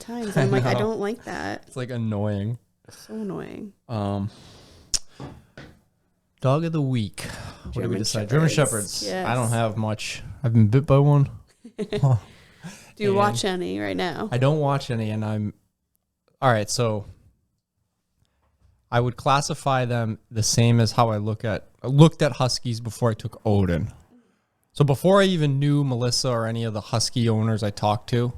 times. I'm like, I don't like that. It's like annoying. So annoying. Dog of the week. What did we decide? German Shepherds. Yes. I don't have much. I've been bit by one. Do you watch any right now? I don't watch any, and I'm... All right, so I would classify them the same as how I looked at Huskies before I took Odin. So before I even knew Melissa or any of the Husky owners I talked to,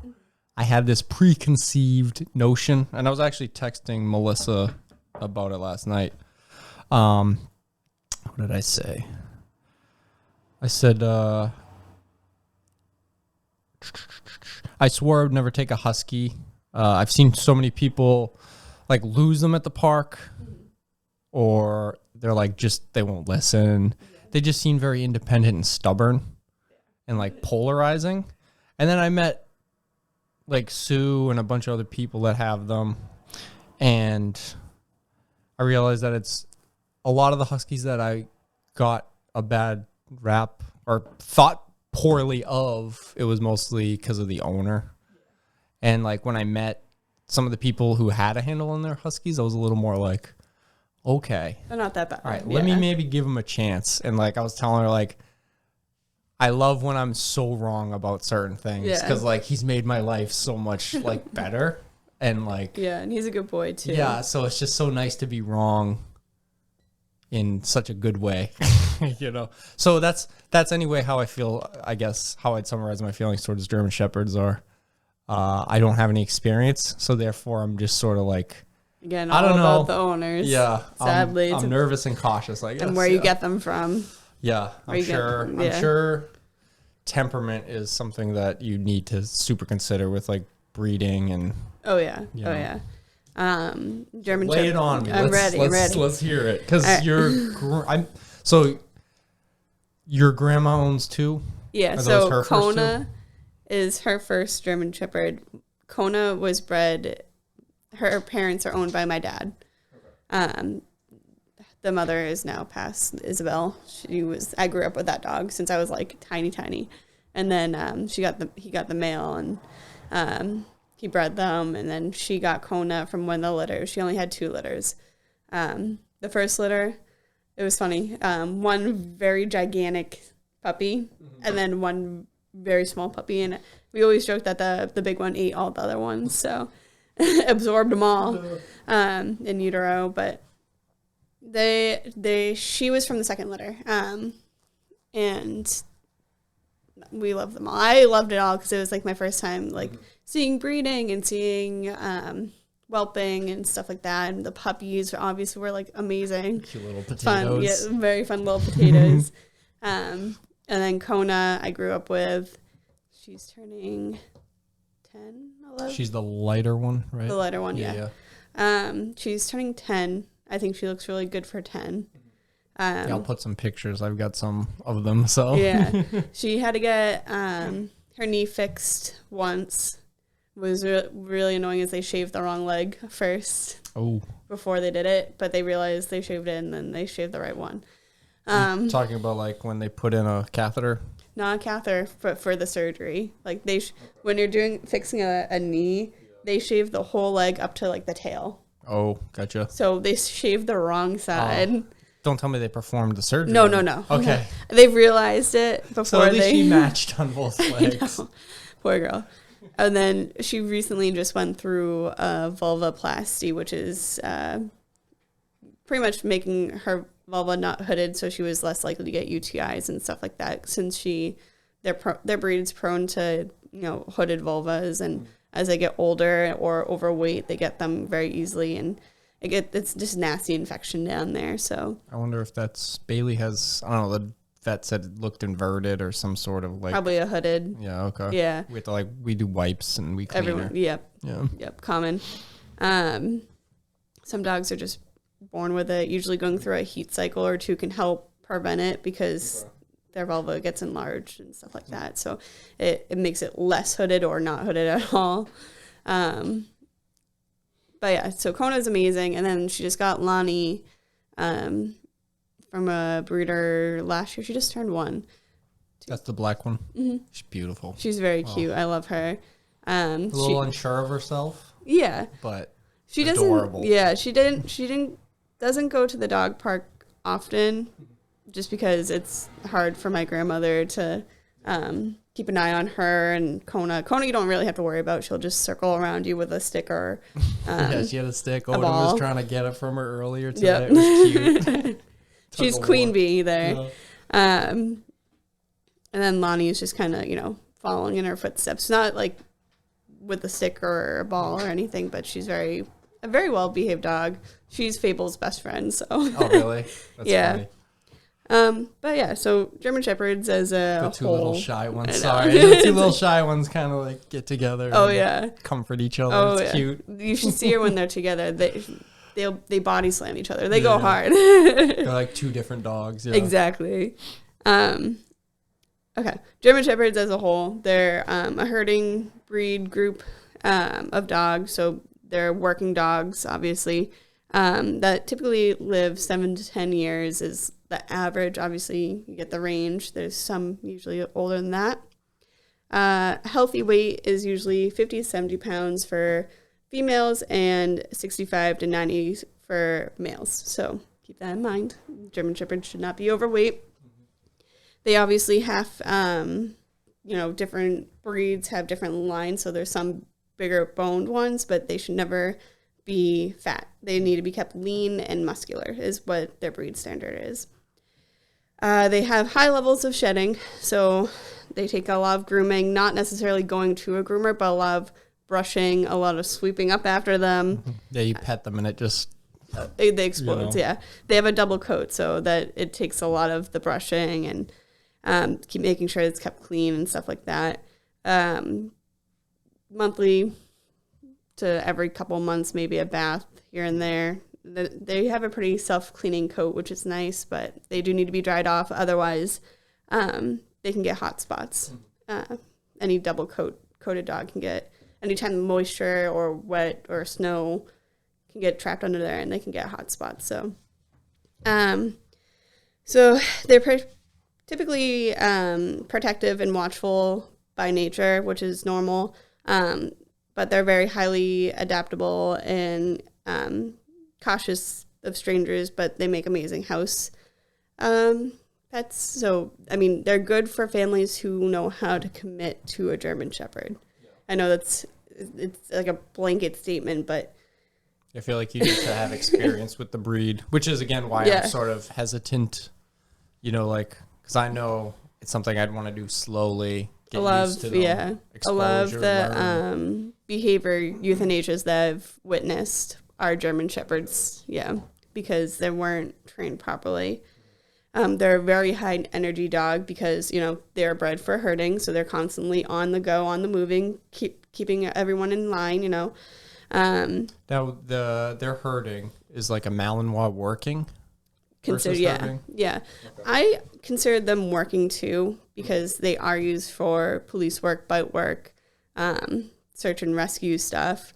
I had this preconceived notion, and I was actually texting Melissa about it last night. What did I say? I said, I swore I would never take a Husky. I've seen so many people like lose them at the park, or they're like they won't listen. They just seem very independent and stubborn and like polarizing. And then I met like Sue and a bunch of other people that have them, and I realized that it's a lot of the Huskies that I got a bad rap or thought poorly of, it was mostly because of the owner. And like when I met some of the people who had a handle on their Huskies, I was a little more like, okay, they're not that bad. All right, let me maybe give them a chance. And like I was telling her, like, I love when I'm so wrong about certain things, because like he's made my life so much like better. And like, and he's a good boy too. Yeah, so it's just so nice to be wrong in such a good way, you know. So that's anyway how I feel. I guess how I'd summarize my feelings towards German Shepherds are, I don't have any experience, so therefore I'm just sort of like, again, I don't know about the owners. Yeah, sadly, I'm nervous and cautious, I guess. And where you get them from. Yeah, I'm sure temperament is something that you need to super consider with like breeding and. Oh yeah, German Lay it on me. I'm ready. Let's hear it, because so your grandma owns two. Yeah, so Kona is her first German Shepherd. Kona was bred. Her parents are owned by my dad. The mother is now passed, Isabel. I grew up with that dog since I was like tiny, and then he got the male, and he bred them, and then she got Kona from one of the litters. She only had 2 litters. The first litter, it was funny. One very gigantic puppy, and then one very small puppy, and we always joked that the big one ate all the other ones, so absorbed them all in utero. But she was from the second litter, and we loved them all. I loved it all because it was like my first time like seeing breeding and seeing whelping and stuff like that. And the puppies obviously were like amazing. Cute little potatoes. Fun, yeah, very fun little potatoes. And then Kona, I grew up with. She's turning 10, 11. She's the lighter one, right? The lighter one, yeah. She's turning 10. I think she looks really good for 10. I'll put some pictures. I've got some of them. So yeah, she had to get her knee fixed once. It was really annoying as they shaved the wrong leg first. Oh. Before they did it, but they realized they shaved it and then they shaved the right one. Talking about like when they put in a catheter. Not a catheter, but for the surgery. Like when you're fixing a knee, they shave the whole leg up to like the tail. Oh, gotcha. So they shaved the wrong side. Oh. Don't tell me they performed the surgery. No. Okay. They've realized it before. So at least she matched on both legs. Poor girl. And then she recently just went through a vulvoplasty, which is pretty much making her vulva not hooded, so she was less likely to get UTIs and stuff like that. Since their breed's prone to hooded vulvas, and as they get older or overweight, they get them very easily, and it's just nasty infection down there. So I wonder if that's Bailey has. I don't know. The vet said it looked inverted or some sort of like probably a hooded. Yeah. Okay. Yeah. We have to we do wipes and we clean her. Yep. Yeah. Yep. Common. Some dogs are just born with it. Usually going through a heat cycle or 2 can help prevent it because their vulva gets enlarged and stuff like that. So it makes it less hooded or not hooded at all. But yeah, so Kona's amazing. And then she just got Lonnie from a breeder last year. She just turned 1. That's the black one? Mm-hmm. She's beautiful. She's very cute. I love her. A little unsure of herself. Yeah. But she adorable. doesn't. Yeah, she doesn't go to the dog park often, just because it's hard for my grandmother to keep an eye on her and Kona. Kona, you don't really have to worry about. She'll just circle around you with a stick or yeah, she had a stick. Odin ball. was trying to get it from her earlier today. Yep. It was cute. She's queen bee there. Yeah. And then Lonnie is just kind of, following in her footsteps. Not like with a stick or a ball or anything, but she's a very well behaved dog. She's Fable's best friend. So. Oh, really? That's funny. But yeah, so German Shepherds as a the two whole, little shy ones. Sorry, the two little shy ones kind of like get together. Oh and yeah, comfort each other. Oh, it's cute. You should see her when they're together. They body slam each other. They go hard. They're like two different dogs. Yeah. Exactly. Okay, German Shepherds as a whole, they're a herding breed group of dogs. So they're working dogs, obviously. That typically live 7 to 10 years is the average. Obviously, you get the range. There's some usually older than that. Healthy weight is usually 50 to 70 pounds for females and 65 to 90 for males. So keep that in mind. German Shepherds should not be overweight. They obviously have, different breeds have different lines. So there's some bigger boned ones, but they should never be fat. They need to be kept lean and muscular is what their breed standard is. They have high levels of shedding, so they take a lot of grooming, not necessarily going to a groomer, but a lot of brushing, a lot of sweeping up after them. Yeah, you pet them and it just... They explode, yeah. They have a double coat, so that it takes a lot of the brushing and keep making sure it's kept clean and stuff like that. Monthly to every couple months, maybe a bath here and there. They have a pretty self-cleaning coat, which is nice, but they do need to be dried off. Otherwise, they can get hot spots. Any double coated dog can get, anytime moisture or wet or snow can get trapped under there, and they can get hot spots. So they're typically protective and watchful by nature, which is normal. But they're very highly adaptable and cautious of strangers, but they make amazing house pets. So, they're good for families who know how to commit to a German Shepherd. Yeah. I know it's like a blanket statement, but I feel like you need to have experience with the breed, which is, again, why I'm sort of hesitant, because I know it's something I'd want to do slowly. Get used to them, I love the behavior euthanasias that I've witnessed are German Shepherds, because they weren't trained properly. They're a very high energy dog because, they're bred for herding, so they're constantly on the go, on the moving, keeping everyone in line, Now, their herding is like a Malinois working? Consider, yeah. Okay. I consider them working too because they are used for police work, bite work, search and rescue stuff.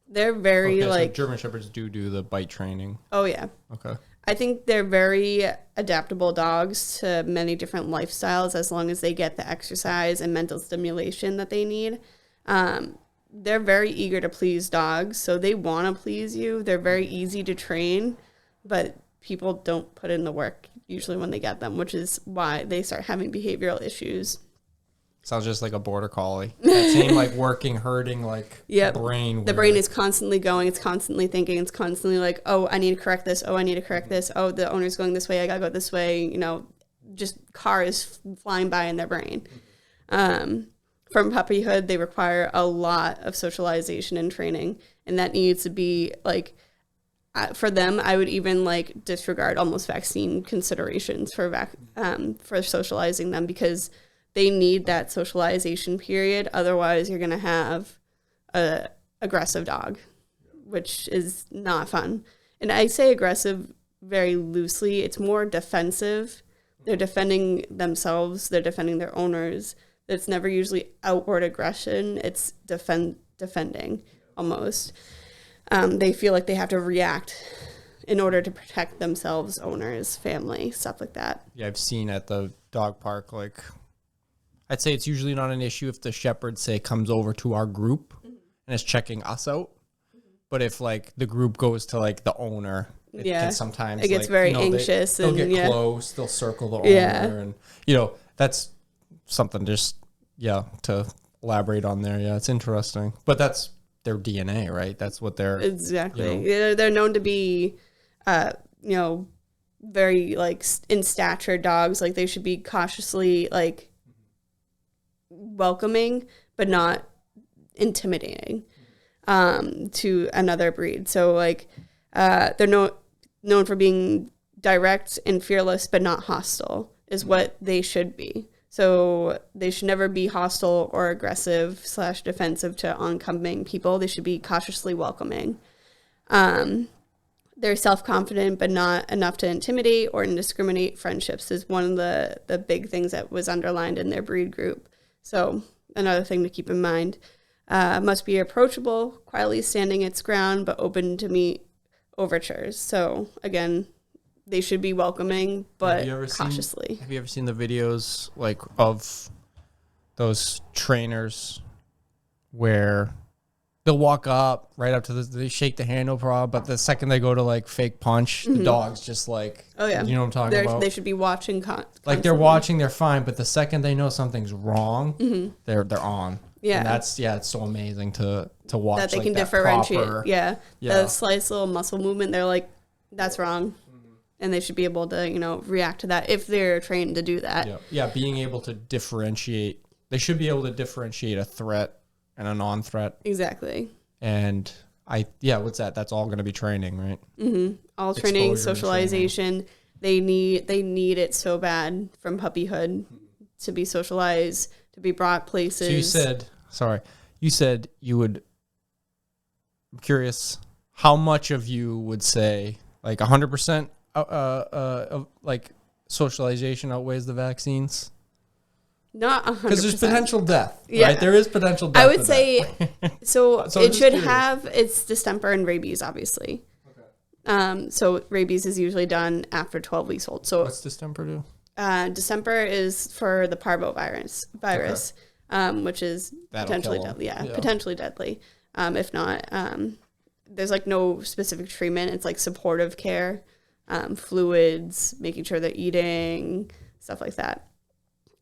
They're very so German Shepherds do the bite training. Oh yeah. Okay. I think they're very adaptable dogs to many different lifestyles as long as they get the exercise and mental stimulation that they need. They're very eager to please dogs, so they want to please you. They're very easy to train, but people don't put in the work usually when they get them, which is why they start having behavioral issues. Sounds just like a border collie. That same working, herding, brain. The brain is constantly going. It's constantly thinking. It's constantly like, oh, I need to correct this. Oh, I need to correct this. Oh, the owner's going this way. I got to go this way. Just cars flying by in their brain. From puppyhood, they require a lot of socialization and training. And that needs to be for them, I would even disregard almost vaccine considerations for socializing them because they need that socialization period. Otherwise, you're going to have a aggressive dog, which is not fun. And I say aggressive very loosely. It's more defensive. They're defending themselves. They're defending their owners. It's never usually outward aggression. It's defending almost. They feel like they have to react in order to protect themselves, owners, family, stuff like that. Yeah, I've seen at the dog park, I'd say it's usually not an issue if the shepherd, say, comes over to our group and is checking us out. But if like the group goes to like the owner, it can sometimes it gets like, very anxious. They'll and get close. They'll circle the owner, and that's something just to elaborate on there. Yeah, it's interesting, but that's their DNA, right? That's what they're exactly. They're known to be, very like in stature dogs. Like they should be cautiously like welcoming, but not intimidating to another breed. So like they're known for being direct and fearless, but not hostile is what they should be. So they should never be hostile or aggressive / defensive to oncoming people. They should be cautiously welcoming. They're self-confident, but not enough to intimidate or indiscriminate friendships is one of the big things that was underlined in their breed group. So another thing to keep in mind, must be approachable, quietly standing its ground, but open to meet overtures. So again, they should be welcoming, but cautiously. Have you ever seen the videos like of those trainers where they'll walk up right up to they shake the hand, no problem, but the second they go to like fake punch, the dog's just like, you know what I'm talking about? They should be watching like they're watching, they're fine, but the second they know something's wrong, they're on. Yeah. And that's it's so amazing to watch that they like can that differentiate. Proper, The slight little muscle movement, they're like, that's wrong. And they should be able to, react to that if they're trained to do that. Yeah, being able to differentiate. They should be able to differentiate a threat and a non-threat. Exactly. And what's that? That's all going to be training, right? Mm-hmm. All training, socialization. Training. They need it so bad from puppyhood to be socialized, to be brought places. So you said you would, I'm curious, how much of you would say like 100% like socialization outweighs the vaccines? Not 100%. Because there's potential death, right? There is potential death. I would say, so it should have, it's distemper and rabies, obviously. Okay. So rabies is usually done after 12 weeks old. So what's distemper do? Distemper is for the parvovirus, which is potentially deadly. Potentially deadly. If not, there's like no specific treatment. It's like supportive care, fluids, making sure they're eating, stuff like that.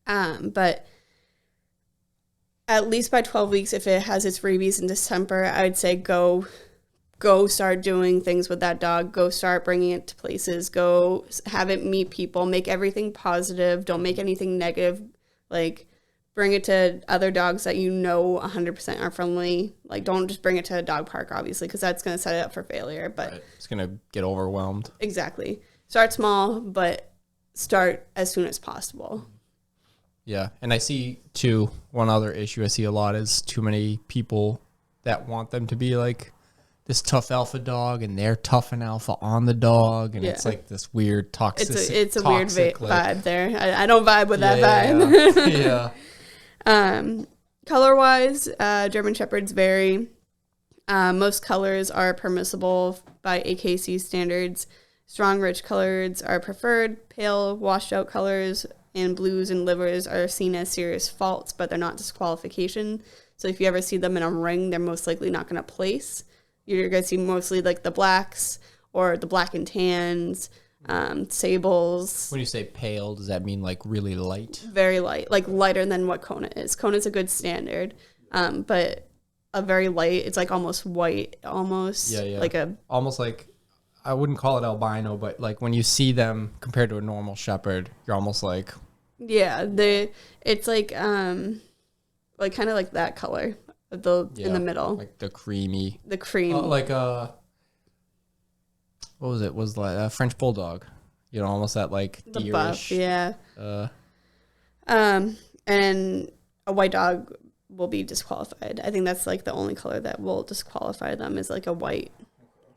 But at least by 12 weeks, if it has its rabies and distemper, I would say go start doing things with that dog. Go start bringing it to places. Go have it meet people. Make everything positive. Don't make anything negative. Like, bring it to other dogs that 100% are friendly. Like, don't just bring it to a dog park, obviously, because that's going to set it up for failure. But right. It's going to get overwhelmed. Exactly. Start small, but start as soon as possible. Yeah, and I see, too, one other issue I see a lot is too many people that want them to be like this tough alpha dog, and they're tough and alpha on the dog, and it's like this weird toxicity. It's a weird vibe there. I don't vibe with that vibe. Yeah. Color-wise, German Shepherds vary. Most colors are permissible by AKC standards. Strong, rich colors are preferred. Pale, washed-out colors and blues and livers are seen as serious faults, but they're not disqualification. So if you ever see them in a ring, they're most likely not going to place. You're going to see mostly like the blacks or the black and tans, sables. When you say pale, does that mean like really light? Very light, like lighter than what Kona is. Kona is a good standard, but a very light, it's like almost white, almost. Yeah. Like almost like, I wouldn't call it albino, but like when you see them compared to a normal shepherd, you're almost like. Yeah, it's like kind of like that color. In the middle, like the creamy, the cream, like what was it? Was like a French bulldog, almost that like the deerish, buff, and a white dog will be disqualified. I think that's like the only color that will disqualify them is like a white,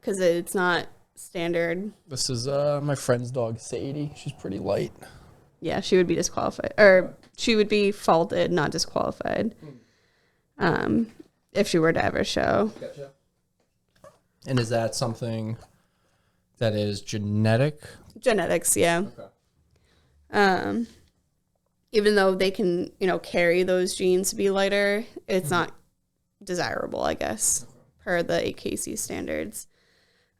because it's not standard. This is my friend's dog Sadie. She's pretty light. Yeah, she would be disqualified, or she would be faulted, not disqualified. If she were to ever show. Gotcha. And is that something that is genetic? Genetics, yeah. Okay. even though they can, carry those genes to be lighter, it's not desirable, I guess, per the AKC standards.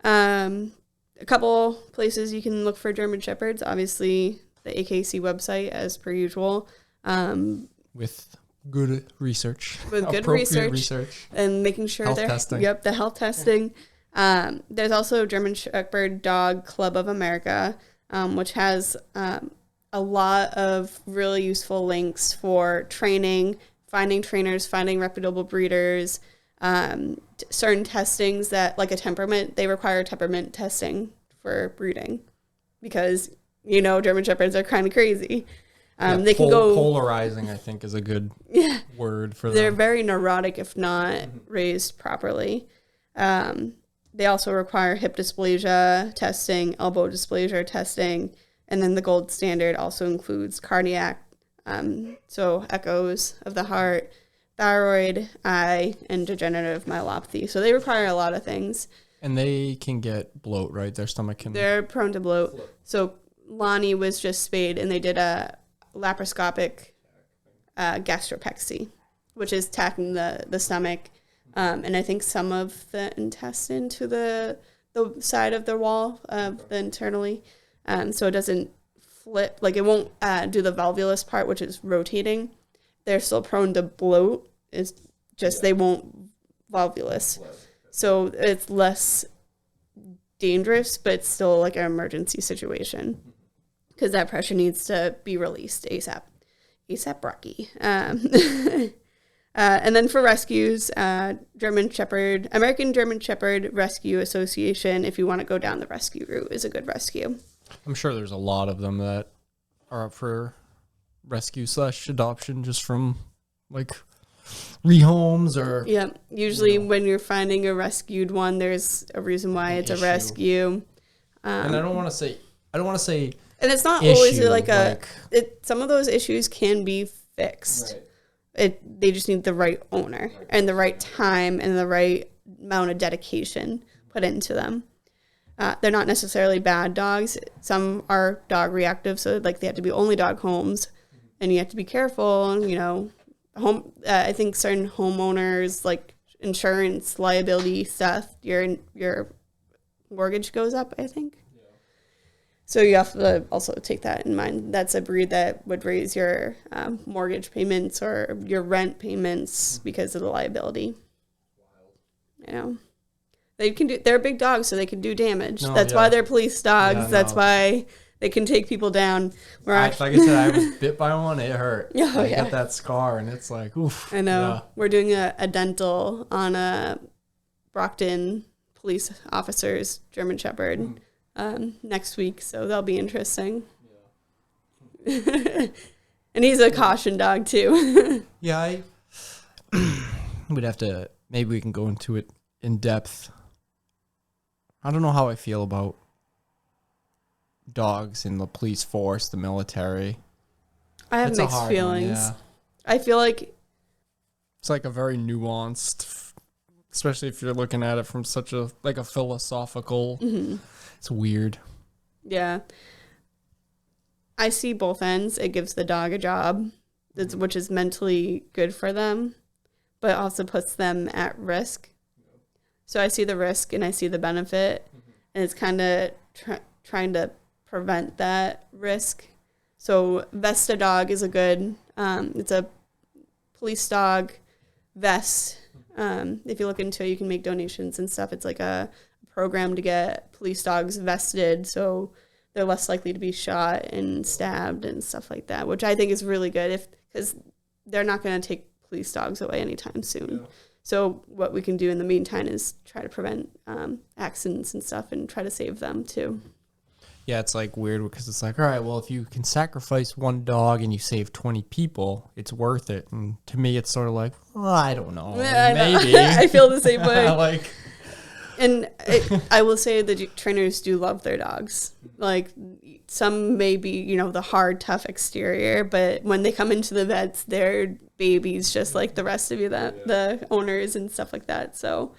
A couple places you can look for German Shepherds. Obviously, the AKC website, as per usual. With good research. With good research. And making sure health testing. Yep, the health testing. There's also German Shepherd Dog Club of America, which has a lot of really useful links for training, finding trainers, finding reputable breeders, certain testings that, like a temperament, they require temperament testing for breeding because, German Shepherds are kind of crazy. They can go polarizing, I think, is a good word for them. They're very neurotic if not raised properly. They also require hip dysplasia testing, elbow dysplasia testing, and then the gold standard also includes cardiac, so echoes of the heart, thyroid, eye, and degenerative myelopathy. So they require a lot of things. And they can get bloat, right? Their stomach can... They're prone to bloat. So Lonnie was just spayed, and they did a laparoscopic gastropexy, which is tacking the stomach, and I think some of the intestine to the side of the wall of the internally, so it doesn't flip, like it won't do the valvulus part, which is rotating. They're still prone to bloat. It's just they won't valvulus. So it's less dangerous, but it's still like an emergency situation because that pressure needs to be released ASAP. ASAP Rocky. And then for rescues, American German Shepherd Rescue Association, if you want to go down the rescue route, is a good rescue. I'm sure there's a lot of them that are up for rescue/adoption just from like rehomes or... Yeah, usually when you're finding a rescued one, there's a reason why it's a rescue. And I don't want to say... And it's not issue, always some of those issues can be fixed. Right. They just need the right owner and the right time and the right amount of dedication put into them. They're not necessarily bad dogs. Some are dog reactive, so like they have to be only dog homes, and you have to be careful. I think certain homeowners, like insurance, liability stuff, your mortgage goes up, I think. Yeah. So you have to also take that in mind. That's a breed that would raise your mortgage payments or your rent payments because of the liability. Wild. They're big dogs, so they can do damage. That's why they're police dogs. That's why they can take people down. Like I said, I was bit by one. It hurt. I got that scar, and it's like, oof. I know. Yeah. We're doing a dental on a Brockton police officer's German Shepherd next week, so that'll be interesting. Yeah. And he's a caution dog, too. Yeah, we'd have to... Maybe we can go into it in depth. I don't know how I feel about dogs in the police force, the military. I have mixed feelings. Yeah. I feel like it's like a very nuanced, especially if you're looking at it from such a philosophical. It's weird. Yeah. I see both ends. It gives the dog a job, which is mentally good for them, but also puts them at risk. So I see the risk and I see the benefit, and it's kind of trying to prevent that risk. So Vesta dog is a good, it's a police dog vest. If you look into it, you can make donations and stuff. It's like a program to get police dogs vested so they're less likely to be shot and stabbed and stuff like that, which I think is really good because they're not going to take police dogs away anytime soon. Yeah. So what we can do in the meantime is try to prevent accidents and stuff and try to save them too. Yeah, it's like weird because it's like, all right, well, if you can sacrifice one dog and you save 20 people, it's worth it. And to me, it's sort of like, well, I don't know. Yeah, maybe. I feel the same way. I will say that trainers do love their dogs. Like some may be, the hard, tough exterior, but when they come into the vets, they're babies just like the rest of you, the owners and stuff like that. So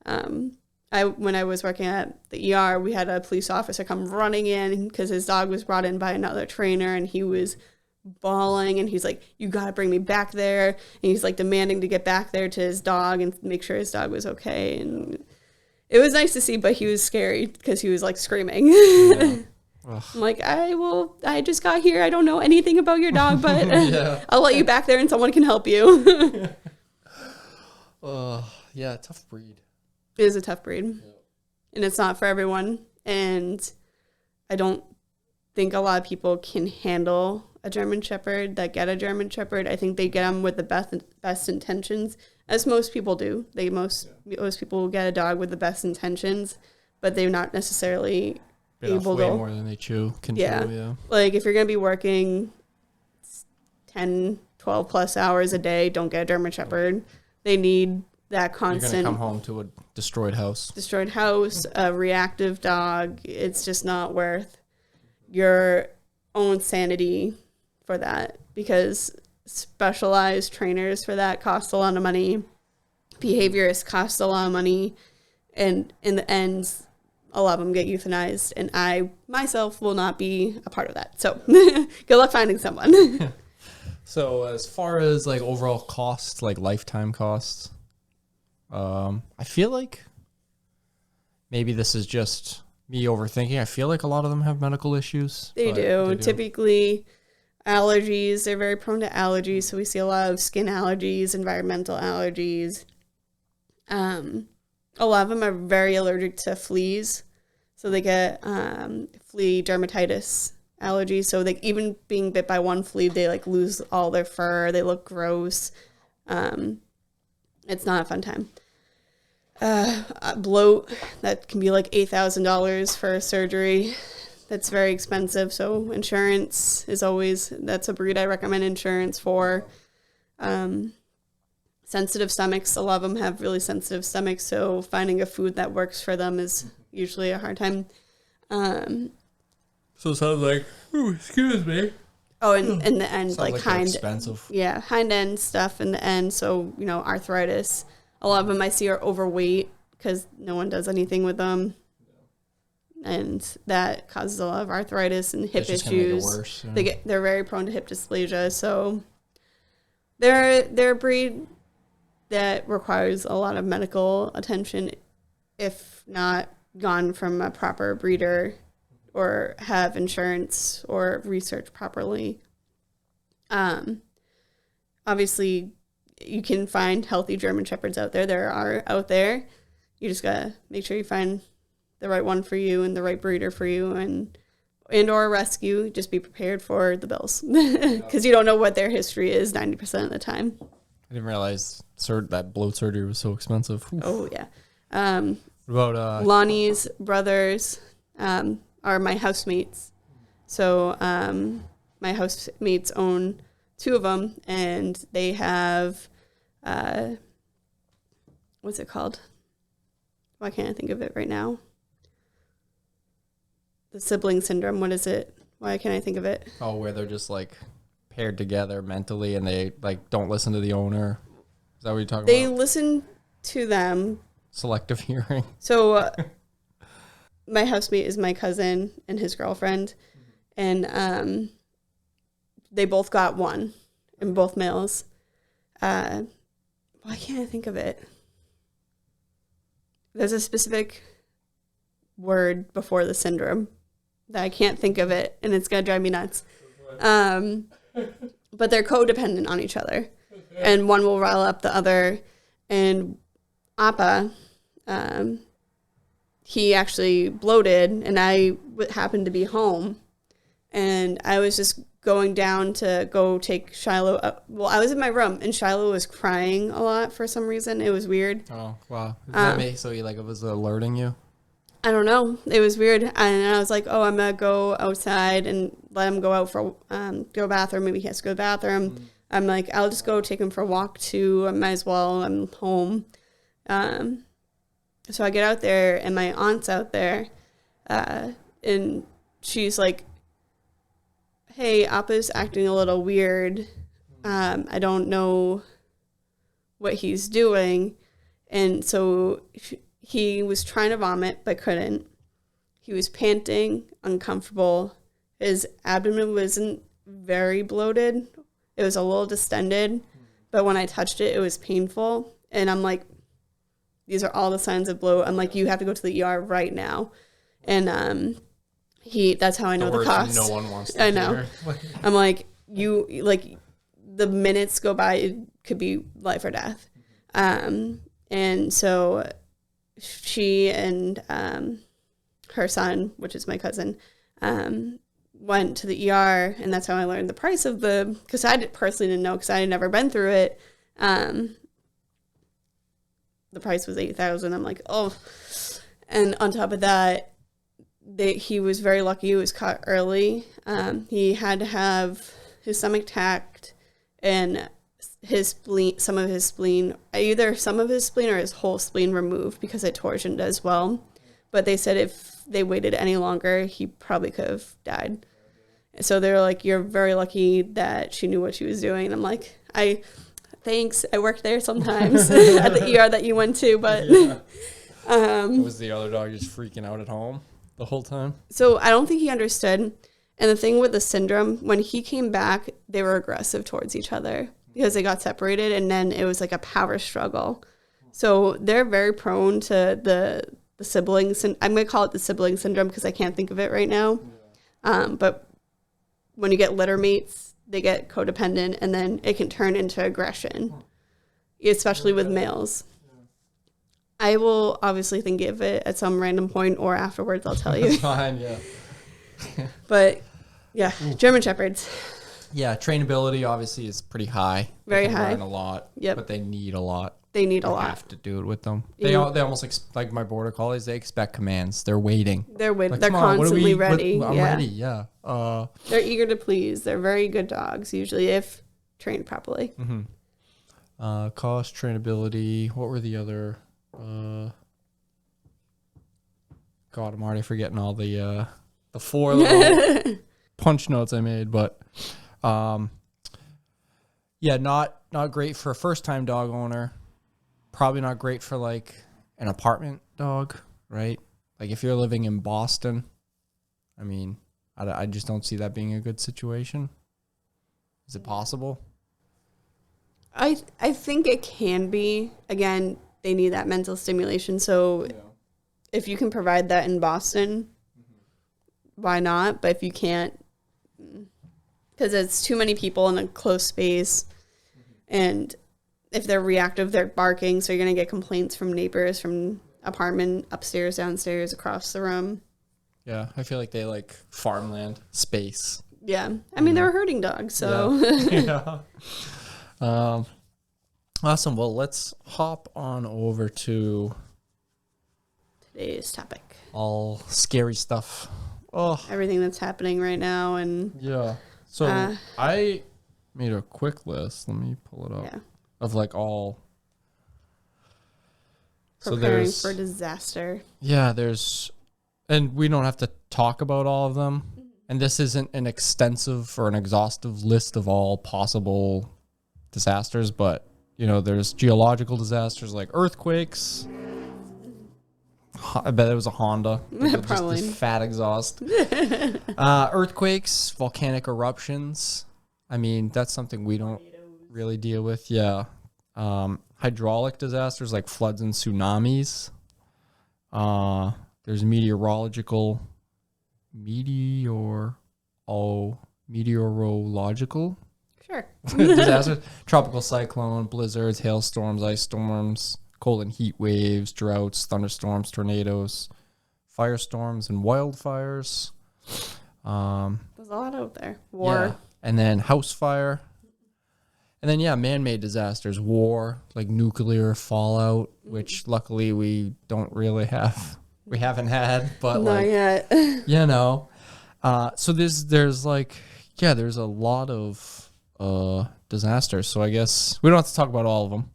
when I was working at the ER, we had a police officer come running in because his dog was brought in by another trainer, and he was bawling, and he's like, you got to bring me back there. And he's like demanding to get back there to his dog and make sure his dog was okay. And it was nice to see, but he was scary because he was like screaming. Yeah. I'm like, I just got here. I don't know anything about your dog, but yeah. I'll let you back there and someone can help you. Yeah, tough breed. It is a tough breed. Yeah. And it's not for everyone. And I don't think a lot of people can handle a German Shepherd that get a German Shepherd. I think they get them with the best intentions, as most people do. Most people get a dog with the best intentions, but they're not necessarily able to. Way more than they chew. Yeah. Like if you're going to be working 10, 12 plus hours a day, don't get a German Shepherd. They need that constant. You're going to come home to a destroyed house, a reactive dog. It's just not worth your own sanity for that, because specialized trainers for that cost a lot of money. Behaviorists cost a lot of money. And in the end, a lot of them get euthanized. And I myself will not be a part of that. So good luck finding someone. So as far as like overall costs, like lifetime costs, I feel like maybe this is just me overthinking. I feel like a lot of them have medical issues. They do. Typically allergies. They're very prone to allergies. So we see a lot of skin allergies, environmental allergies. A lot of them are very allergic to fleas. So they get flea dermatitis allergies. So they, even being bit by one flea, they like lose all their fur. They look gross. It's not a fun time. Bloat, that can be like $8,000 for surgery. That's very expensive. So insurance is always, that's a breed I recommend insurance for. Sensitive stomachs, a lot of them have really sensitive stomachs. So finding a food that works for them is usually a hard time. So it sounds like, ooh, excuse me. Oh, and in the end, like hind end stuff in the end. So, arthritis. A lot of them I see are overweight because no one does anything with them. And that causes a lot of arthritis and hip issues. Make it worse, yeah. They're very prone to hip dysplasia. So they're a breed that requires a lot of medical attention, if not gone from a proper breeder or have insurance or research properly. Obviously, you can find healthy German Shepherds out there. There are out there. You just gotta make sure you find the right one for you and the right breeder for you, and or a rescue. Just be prepared for the bills, because you don't know what their history is 90% of the time. I didn't realize that bloat surgery was so expensive. Oof. Oh yeah. What about Lonnie's brothers are my housemates. So my housemates own two of them, and they have what's it called? Why can't I think of it right now? The sibling syndrome. What is it? Why can't I think of it? Oh, where they're just like paired together mentally, and they like don't listen to the owner. Is that what you're talking about? They listen to them. Selective hearing. So my housemate is my cousin and his girlfriend, and they both got one, and both males. Why can't I think of it? There's a specific word before the syndrome that I can't think of it, and it's gonna drive me nuts. But they're codependent on each other, and one will rile up the other. And Appa, he actually bloated, and I happened to be home, and I was just going down to go take Shiloh up. Well, I was in my room, and Shiloh was crying a lot for some reason. It was weird. Oh, wow. Is that me? So it was alerting you? I don't know. It was weird. And I was like, oh, I'm going to go outside and let him go out for go to the bathroom. Maybe he has to go to the bathroom. Mm. I'm like, I'll just go take him for a walk too. I might as well. I'm home. So I get out there, and my aunt's out there. And she's like, hey, Appa's acting a little weird. I don't know what he's doing. And so he was trying to vomit, but couldn't. He was panting, uncomfortable. His abdomen wasn't very bloated. It was a little distended, but when I touched it, it was painful. And I'm like, these are all the signs of bloat. I'm like, you have to go to the ER right now. And that's how I know the cost. No one wants to I know. I'm like, the minutes go by, it could be life or death. And so she and her son, which is my cousin, went to the ER, and that's how I learned the price of because I personally didn't know because I had never been through it. The price was $8,000. I'm like, oh. And on top of that, he was very lucky. He was caught early. He had to have his stomach tacked and some of his spleen or his whole spleen removed because it torsioned as well. But they said if they waited any longer, he probably could have died. So they were like, you're very lucky that she knew what she was doing. And I'm like, thanks. I worked there sometimes at the ER that you went to, but was the other dog just freaking out at home the whole time? So I don't think he understood. And the thing with the syndrome, when he came back, they were aggressive towards each other because they got separated, and then it was like a power struggle. So they're very prone to the siblings. And I'm going to call it the sibling syndrome because I can't think of it right now. But when you get litter mates, they get codependent, and then it can turn into aggression, especially with males. I will obviously think of it at some random point or afterwards. I'll tell you. That's fine, yeah. But yeah, German Shepherds. Yeah, trainability obviously is pretty high. Very they can high. learn a lot. Yep. But they need a lot. They need a lot. Have to do it with them. They almost like my border collies. They expect commands. They're waiting. They're waiting. Like, they're constantly ready. I'm ready. Yeah. They're eager to please. They're very good dogs usually if trained properly. Mm-hmm. Cost, trainability. What were the other? God, I'm already forgetting all the 4 little punch notes I made, but yeah, not great for a first-time dog owner. Probably not great for like an apartment dog, right? Like if you're living in Boston, I mean, I just don't see that being a good situation. Is it possible? I think it can be. Again, they need that mental stimulation. So if you can provide that in Boston, why not? But if you can't, because it's too many people in a close space, and if they're reactive, they're barking, so you're going to get complaints from neighbors, from apartment, upstairs, downstairs, across the room. Yeah, I feel like they like farmland space. Yeah. I mean, they were herding dogs, so. Yeah. Awesome. Well, let's hop on over to today's topic. All scary stuff. Oh, everything that's happening right now. And yeah. So I made a quick list. Let me pull it up. Yeah. Of like all preparing for disaster. Yeah, and we don't have to talk about all of them. And this isn't an extensive or an exhaustive list of all possible disasters, but you know, there's geological disasters like earthquakes. I bet it was a Honda. Probably. Just this fat exhaust. Earthquakes, volcanic eruptions. I mean, that's something we don't really deal with. Yeah. Hydraulic disasters like floods and tsunamis. There's meteorological sure. disasters, tropical cyclone, blizzards, hailstorms, ice storms, cold and heat waves, droughts, thunderstorms, tornadoes, firestorms, and wildfires. There's a lot out there. War. Yeah. And then house fire. And then, yeah, man-made disasters, war, like nuclear fallout, which luckily we don't really have. We haven't had, but not yet. You know. So there's like, yeah, there's a lot of disasters. So I guess we don't have to talk about all of them.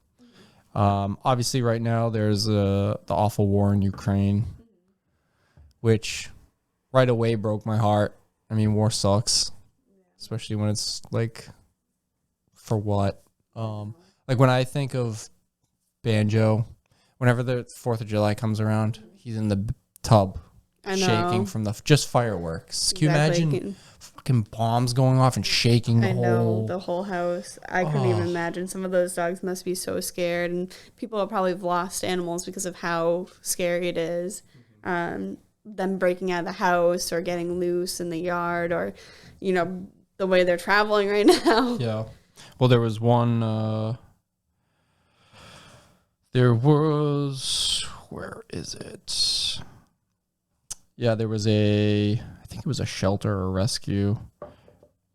Obviously, right now there's the awful war in Ukraine, which right away broke my heart. I mean, war sucks, especially when it's like, for what? Like when I think of Banjo, whenever the 4th of July comes around, he's in the tub shaking from just fireworks. Can you imagine fucking bombs going off and shaking the I whole. know, the whole house. I couldn't even imagine. Some of those dogs must be so scared, and people probably have lost animals because of how scary it is. Them breaking out of the house or getting loose in the yard, or, you know, the way they're traveling right now. Yeah. Well, there was one. Where is it? Yeah, there was I think it was a shelter or rescue.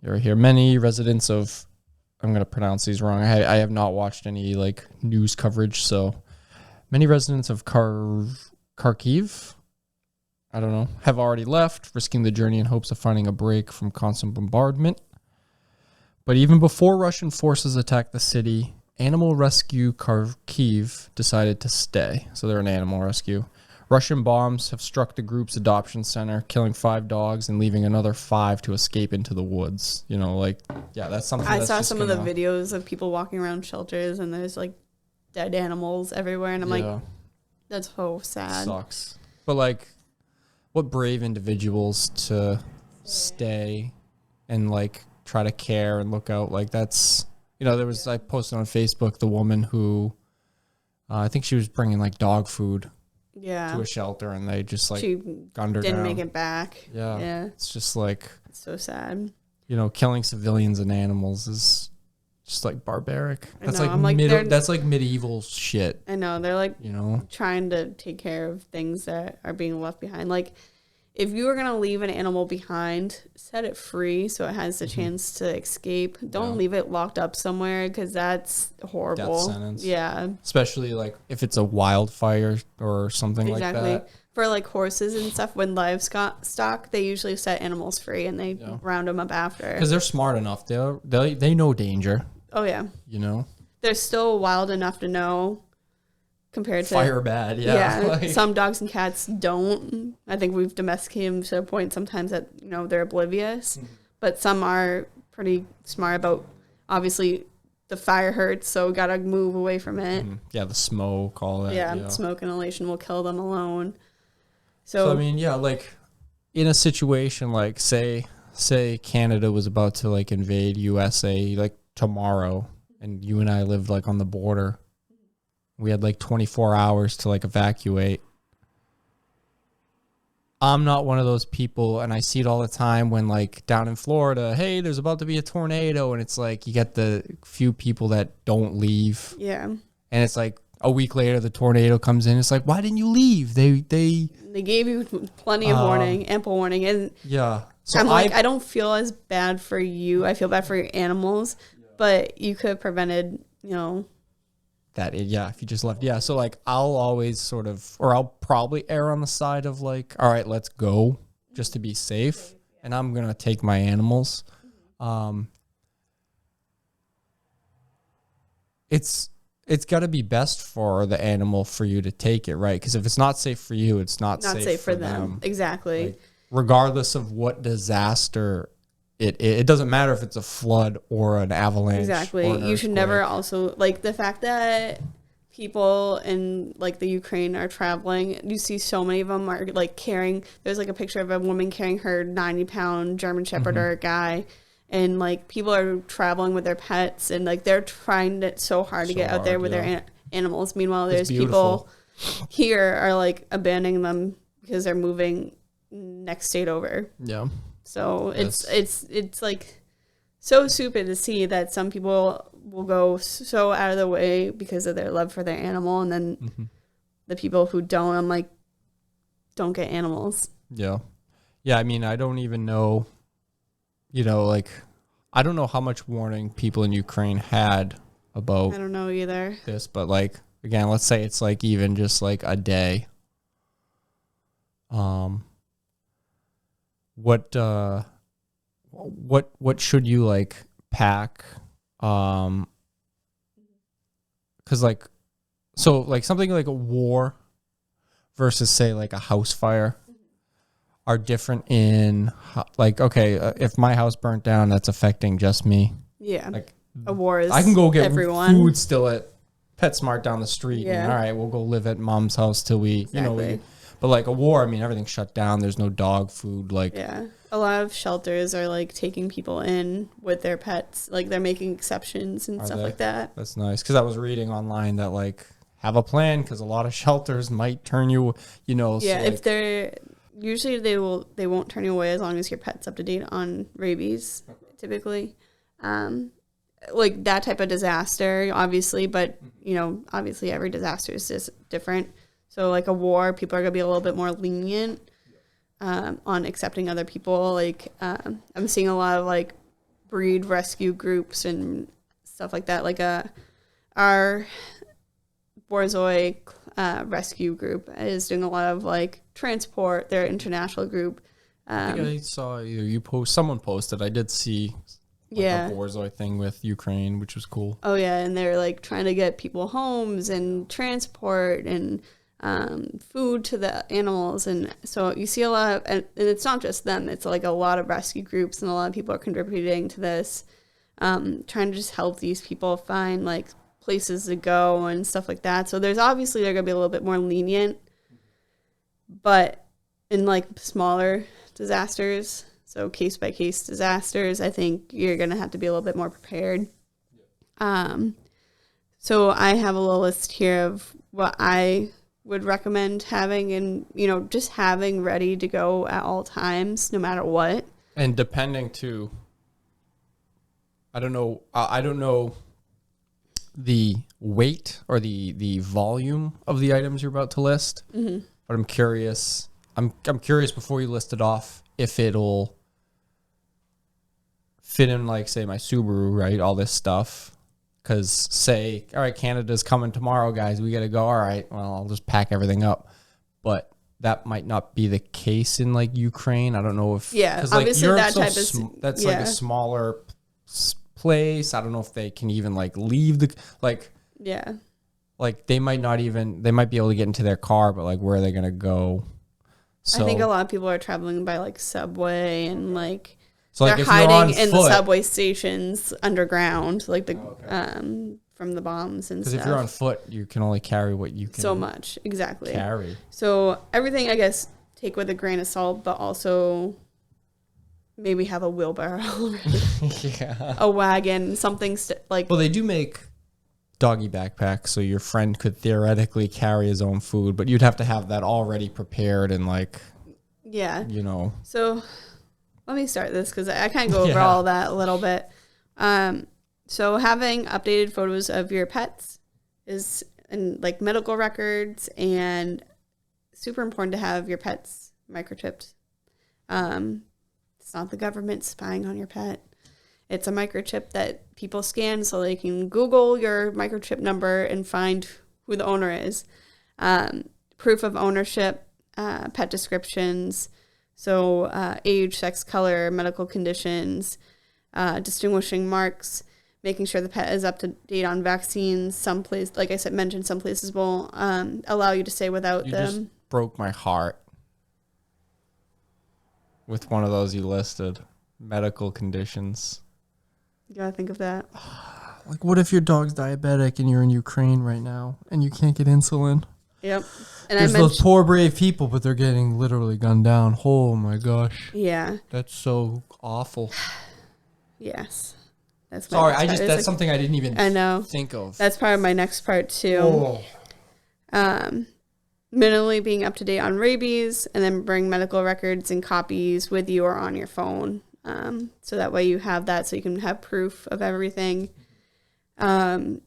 You're here. Many residents of, I'm going to pronounce these wrong. I have not watched any like news coverage. So many residents of Kharkiv, I don't know, have already left, risking the journey in hopes of finding a break from constant bombardment. But even before Russian forces attacked the city, Animal Rescue Kharkiv decided to stay. So they're an animal rescue. Russian bombs have struck the group's adoption center, killing 5 dogs and leaving another 5 to escape into the woods. You know, like, yeah, that's something I that's saw just some of the videos of people walking around shelters, and there's like dead animals everywhere, and I'm like, that's so sad. Sucks. But like, what brave individuals to stay and like try to care and look out. Like, that's, you know, there was, I posted on Facebook the woman who I think she was bringing like dog food to a shelter, and they just like gunned her down. Didn't make it back. Yeah. It's just like, it's so sad. You know, killing civilians and animals is just like barbaric. That's that's like medieval shit. I know. They're like, you know, trying to take care of things that are being left behind. Like, if you were going to leave an animal behind, set it free so it has the chance to escape. Don't leave it locked up somewhere, because that's horrible. Death sentence. Yeah. Especially like if it's a wildfire or something like that. For like horses and stuff, when livestock, they usually set animals free, and they round them up after. Because they're smart enough. They know danger. Oh, yeah. You know? They're still wild enough to know. Compared to fire bad, yeah. Like, some dogs and cats don't. I think we've domesticated them to a point sometimes that, you know, they're oblivious. But some are pretty smart about, obviously, the fire hurts, so gotta move away from it. Yeah, the smoke, all that. Yeah, smoke inhalation will kill them alone. So I mean, yeah, like in a situation like say Canada was about to like invade USA like tomorrow, and you and I lived like on the border. We had like 24 hours to like evacuate. I'm not one of those people, and I see it all the time when like down in Florida, hey, there's about to be a tornado, and it's like you get the few people that don't leave. Yeah. And it's like a week later the tornado comes in. It's like, why didn't you leave? They gave you plenty of warning, ample warning, and so I'm like, I don't feel as bad for you. I feel bad for your animals, but you could have prevented, you know. If you just left. Yeah, so like I'll always sort of, or I'll probably err on the side of like, all right, let's go just to be safe, and I'm going to take my animals. It's got to be best for the animal for you to take it, right? Because if it's not safe for you, it's not safe for them. Exactly. Like, regardless of what disaster it doesn't matter if it's a flood or an avalanche. Exactly. You should never also, like, the fact that people in like the Ukraine are traveling, you see so many of them are like carrying, there's like a picture of a woman carrying her 90-pound German Shepherd or a guy, and like people are traveling with their pets, and like they're trying so hard to get out there with their animals. Meanwhile, there's people here are like abandoning them because they're moving next state over. Yeah. So it's like so stupid to see that some people will go so out of the way because of their love for their animal, and then the people who don't, I'm like, don't get animals. Yeah. Yeah, I mean, I don't even know, you know, like, I don't know how much warning people in Ukraine had about I don't know either. This, but like, again, let's say it's like even just like a day. What should you like pack? Cause like, so like something like a war versus say like a house fire are different in like, okay, if my house burnt down, that's affecting just me. Yeah. Like a war is I can go get everyone. Food still at PetSmart down the street. Yeah. And, all right, we'll go live at mom's house till we, Exactly. but like a war, I mean, everything's shut down. There's no dog food. Like, yeah. a lot of shelters are like taking people in with their pets. Like they're making exceptions and stuff like that. That's nice. Because I was reading online that like have a plan because a lot of shelters might turn you, you know. Yeah, so, if they're usually they won't turn you away as long as your pet's up to date on rabies, typically. Like that type of disaster, obviously, but you know, obviously every disaster is just different. So like a war, people are gonna be a little bit more lenient on accepting other people. Like I'm seeing a lot of like breed rescue groups and stuff like that. Like our Borzoi rescue group is doing a lot of like transport. Their international group. I think I saw someone posted. I did see. Like a Borzoi thing with Ukraine, which was cool. Oh yeah, and they're like trying to get people homes and transport and food to the animals, and so you see a lot of, and it's not just them. It's like a lot of rescue groups and a lot of people are contributing to this, trying to just help these people find like places to go and stuff like that. So there's obviously they're gonna be a little bit more lenient, but in like smaller disasters. So case-by-case disasters, I think you're going to have to be a little bit more prepared. So I have a little list here of what I would recommend having and, you know, just having ready to go at all times, no matter what. And depending to, I don't know the weight or the volume of the items you're about to list, but I'm curious. I'm curious before you list it off if it'll fit in, like, say, my Subaru, right? All this stuff. Because, say, all right, Canada's coming tomorrow, guys. We got to go. All right, well, I'll just pack everything up. But that might not be the case in, like, Ukraine. I don't know if... Yeah, like, obviously Europe's that type is... That's, like, a smaller place. I don't know if they can even, like, leave the... Like... Yeah. Like, they might not even... They might be able to get into their car, but, like, where are they going to go? So, I think a lot of people are traveling by, like, subway and, like... So they're like hiding in the subway stations underground, like the from the bombs and stuff. Because if you're on foot, you can only carry what you can. So much, exactly. Carry. So everything, I guess, take with a grain of salt, but also maybe have a wheelbarrow, a wagon, something like. Well, they do make doggy backpacks, so your friend could theoretically carry his own food, but you'd have to have that already prepared and like. Yeah. You know. So. Let me start this because I kind of go over all that a little bit. So having updated photos of your pets is and like medical records, and super important to have your pets microchipped. It's not the government spying on your pet. It's a microchip that people scan so they can Google your microchip number and find who the owner is. Proof of ownership, pet descriptions. So age, sex, color, medical conditions, distinguishing marks, making sure the pet is up to date on vaccines. Some place, like I said, mentioned some places will allow you to stay without them. You just broke my heart with one of those you listed. Medical conditions. You gotta think of that. Like, what if your dog's diabetic and you're in Ukraine right now and you can't get insulin? Yep. And there's those poor brave people, but they're getting literally gunned down. Oh my gosh. Yeah. That's so awful. Yes. That's sorry. That's something I didn't even think of. That's part of my next part too. Oh. Minimally being up to date on rabies, and then bring medical records and copies with you or on your phone. So that way you have that, so you can have proof of everything. Make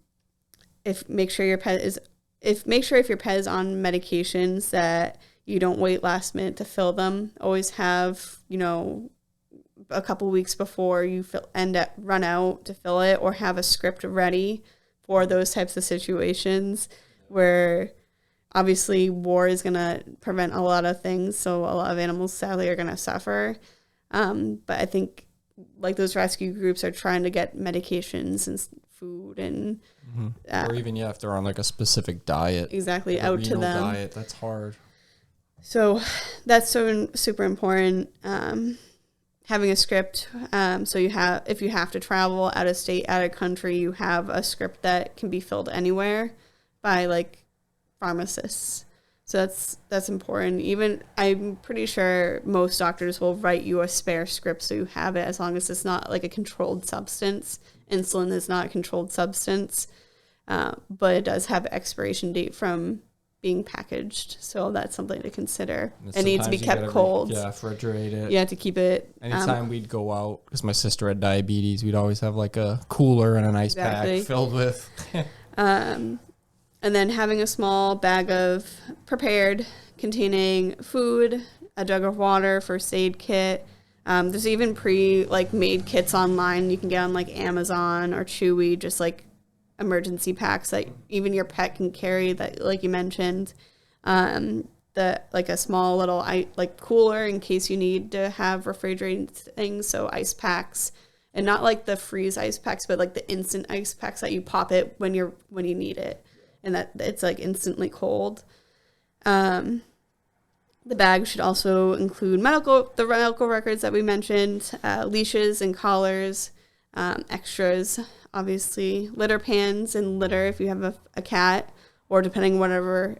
sure if your pet is on medications that you don't wait last minute to fill them. Always have, a couple weeks before you run out to fill it, or have a script ready for those types of situations where obviously war is going to prevent a lot of things. So a lot of animals sadly are going to suffer. But I think like those rescue groups are trying to get medications and food and or even if they're on like a specific diet, exactly, out to them. Diet, that's hard. So that's so super important. Having a script, so if you have to travel out of state, out of country, you have a script that can be filled anywhere by like pharmacists. So that's important. Even I'm pretty sure most doctors will write you a spare script so you have it, as long as it's not like a controlled substance. Insulin is not a controlled substance, but it does have expiration date from being packaged. So that's something to consider. It needs to be kept cold. Refrigerate it. You have to keep it. Anytime we'd go out, because my sister had diabetes, we'd always have like a cooler and an ice pack filled with. And then having a small bag of prepared containing food, a jug of water, first aid kit. There's even made kits online. You can get on like Amazon or Chewy, just like emergency packs that even your pet can carry, that like you mentioned. Like a small little cooler in case you need to have refrigerated things, so ice packs, and not like the freeze ice packs, but like the instant ice packs that you pop it when you need it, and that it's like instantly cold. The bag should also include the medical records that we mentioned, leashes and collars, extras, obviously litter pans and litter if you have a cat, or depending whatever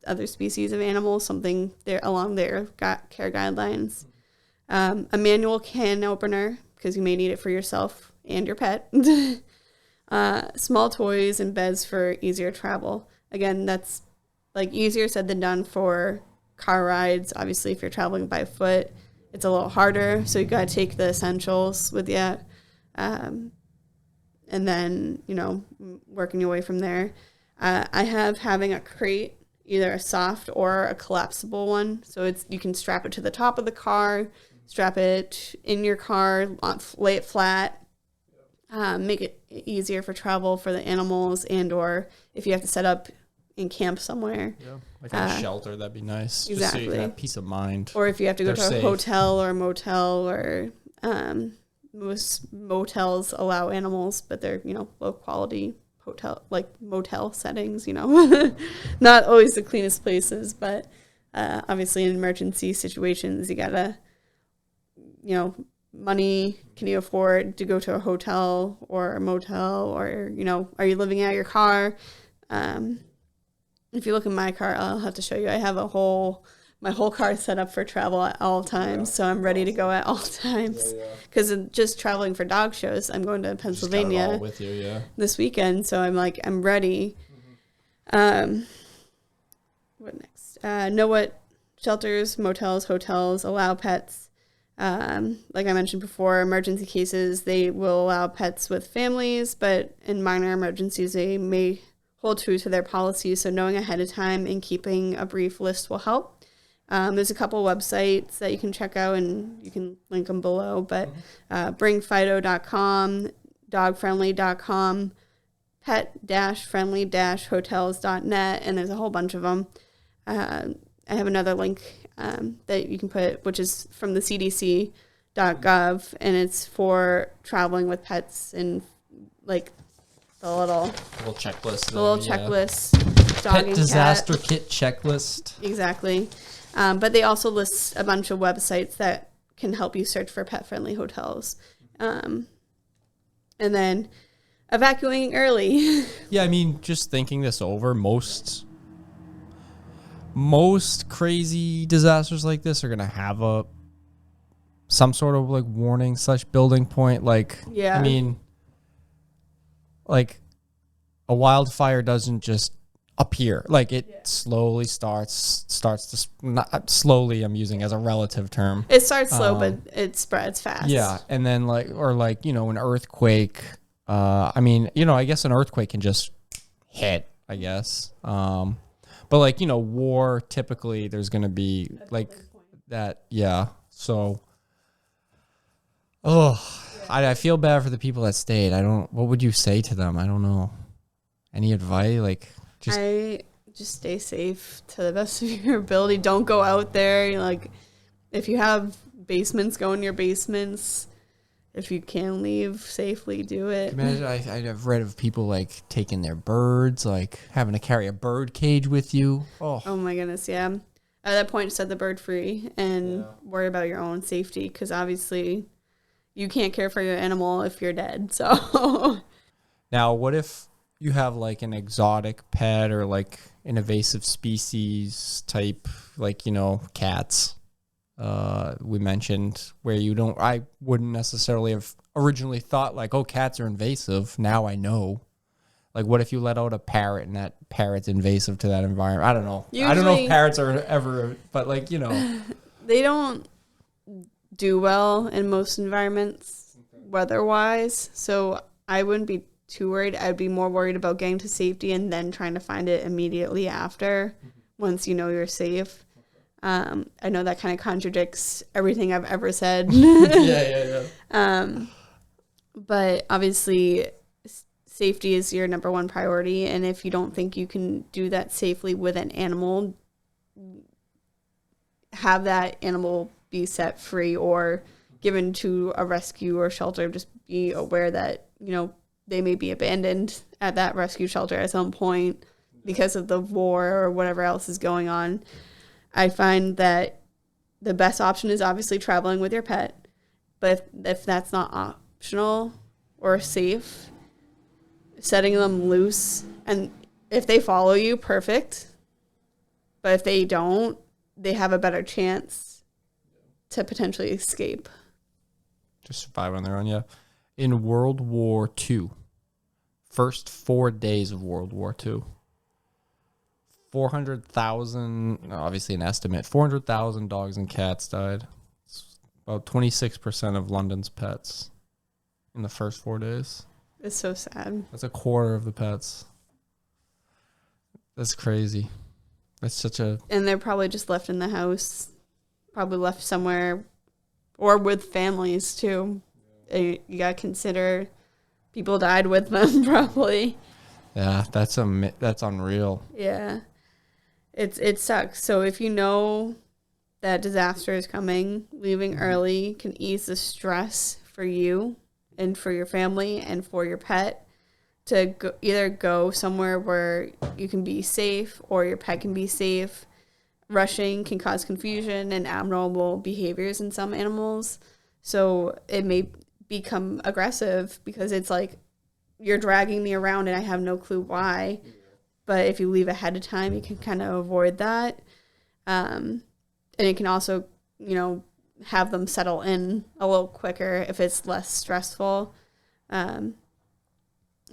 other species of animals, something there along their care guidelines. A manual can opener, because you may need it for yourself and your pet. Small toys and beds for easier travel. Again, that's like easier said than done for car rides. Obviously, if you're traveling by foot, it's a little harder, so you got to take the essentials with you. And then, working your way from there. I have having a crate, either a soft or a collapsible one. So you can strap it to the top of the car, strap it in your car, lay it flat, make it easier for travel for the animals, and or if you have to set up and camp somewhere. Yeah, like a shelter, that'd be nice. Exactly. Just so you have peace of mind. Or if you have to go to a hotel or a motel, or most motels allow animals, but they're, low quality motel settings, not always the cleanest places, but obviously in emergency situations, you gotta, money, can you afford to go to a hotel or a motel, or, are you living out of your car? If you look in my car, I'll have to show you, I have my whole car is set up for travel at all times, so I'm ready to go at all times. Because just traveling for dog shows, I'm going to Pennsylvania with you, this weekend, so I'm ready. What next? Know what shelters, motels, hotels allow pets. Like I mentioned before, emergency cases, they will allow pets with families, but in minor emergencies, they may hold true to their policies, so knowing ahead of time and keeping a brief list will help. There's a couple websites that you can check out, and you can link them below, but bringfido.com, dogfriendly.com, pet-friendly-hotels.net, and there's a whole bunch of them. I have another link that you can put, which is from the cdc.gov, and it's for traveling with pets, and like the little checklist. The little checklist. Pet disaster kit checklist. Exactly. But they also list a bunch of websites that can help you search for pet-friendly hotels. And then evacuating early. Yeah, I mean, just thinking this over, most crazy disasters like this are going to have some sort of like warning / building point. I mean, like a wildfire doesn't just appear. It slowly starts to not slowly, I'm using as a relative term. It starts slow, but it spreads fast. Yeah, and then an earthquake. I guess an earthquake can just hit, I guess. But war, typically there's gonna be that. Yeah. So, I feel bad for the people that stayed. What would you say to them? I don't know. Any advice? Just stay safe to the best of your ability. Don't go out there. If you have basements, go in your basements. If you can leave safely, do it. Imagine I've read of people taking their birds, having to carry a bird cage with you. Oh my goodness, yeah. At that point, set the bird free and worry about your own safety, because obviously you can't care for your animal if you're dead. So now, what if you have an exotic pet, or an invasive species type, like, cats. We mentioned where I wouldn't necessarily have originally thought like, oh, cats are invasive. Now I know. Like, what if you let out a parrot and that parrot's invasive to that environment? I don't know. I don't know if parrots are ever, but they don't do well in most environments weather-wise. So I wouldn't be too worried. I'd be more worried about getting to safety and then trying to find it immediately after, once you're safe. I know that kind of contradicts everything I've ever said. Yeah. But obviously, safety is your number one priority. And if you don't think you can do that safely with an animal, have that animal be set free or given to a rescue or shelter. Just be aware that, they may be abandoned at that rescue shelter at some point because of the war or whatever else is going on. I find that the best option is obviously traveling with your pet, but if that's not optional or safe, setting them loose, and if they follow you, perfect. But if they don't, they have a better chance to potentially escape. Just survive on their own, yeah. In World War II, first 4 days of World War II, 400,000, obviously an estimate, 400,000 dogs and cats died. It's about 26% of London's pets in the first 4 days. It's so sad. That's a quarter of the pets. That's crazy. That's such a... And they're probably just left in the house, probably left somewhere, or with families too. You got to consider people died with them probably. Yeah, that's unreal. Yeah. It sucks. So if you know that disaster is coming, leaving early can ease the stress for you and for your family and for your pet to either go somewhere where you can be safe or your pet can be safe. Rushing can cause confusion and abnormal behaviors in some animals. So it may become aggressive because it's like you're dragging me around and I have no clue why. But if you leave ahead of time, you can kind of avoid that. And it can also, have them settle in a little quicker if it's less stressful. And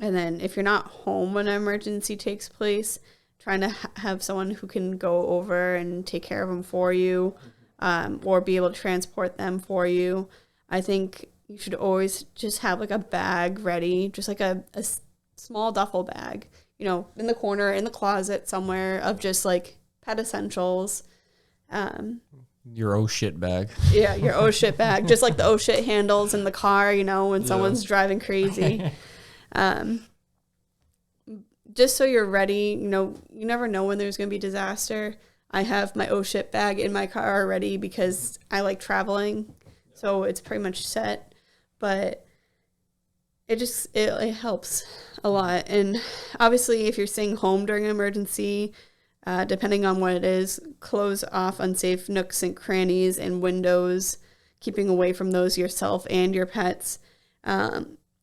then if you're not home when an emergency takes place, trying to have someone who can go over and take care of them for you, or be able to transport them for you. I think you should always just have like a bag ready, just like a small duffel bag, in the corner, in the closet somewhere, of just like pet essentials. Your oh shit bag. Yeah, your oh shit bag. Just like the oh shit handles in the car, when someone's driving crazy. Just so you're ready, you never know when there's going to be disaster. I have my oh shit bag in my car already because I like traveling, so it's pretty much set. But it helps a lot. And obviously, if you're staying home during an emergency, depending on what it is, close off unsafe nooks and crannies and windows, keeping away from those yourself and your pets.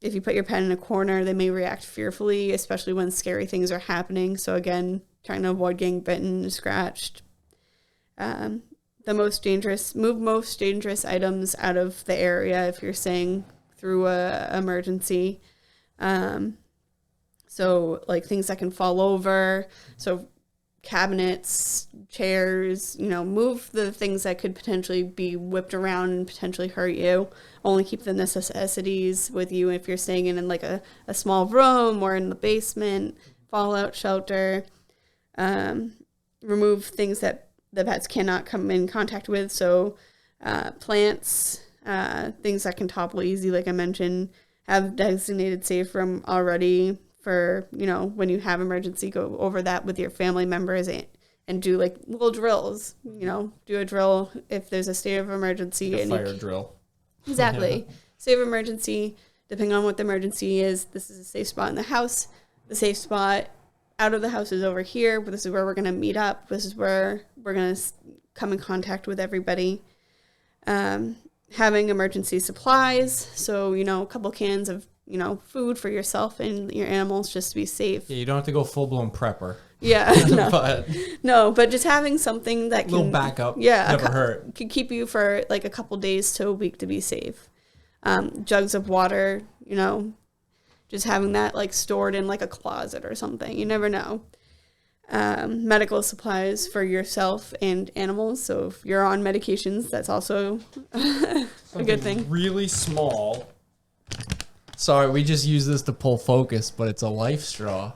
If you put your pet in a corner, they may react fearfully, especially when scary things are happening. So again, trying to avoid getting bitten, scratched. Move most dangerous items out of the area if you're staying through a emergency. So like things that can fall over. So cabinets, chairs, move the things that could potentially be whipped around and potentially hurt you. Only keep the necessities with you if you're staying in like a small room or in the basement, fallout shelter. Remove things that the pets cannot come in contact with. So plants, things that can topple easy, like I mentioned. Have designated safe room already for, when you have emergency, go over that with your family members and do like little drills, do a drill if there's a state of emergency. Like a fire drill. Exactly. State of emergency, depending on what the emergency is, this is a safe spot in the house. The safe spot out of the house is over here, but this is where we're going to meet up. This is where we're going to come in contact with everybody. Having emergency supplies. So, a couple cans of food for yourself and your animals just to be safe. Yeah, you don't have to go full-blown prepper. Yeah, no, but no, but just having something that a can little backup never hurt. Could keep you for like a couple days to a week to be safe. Jugs of water, you know, just having that like stored in like a closet or something. You never know. Medical supplies for yourself and animals. So if you're on medications, that's also a good thing. Really small. Sorry, we just use this to pull focus, but it's a life straw.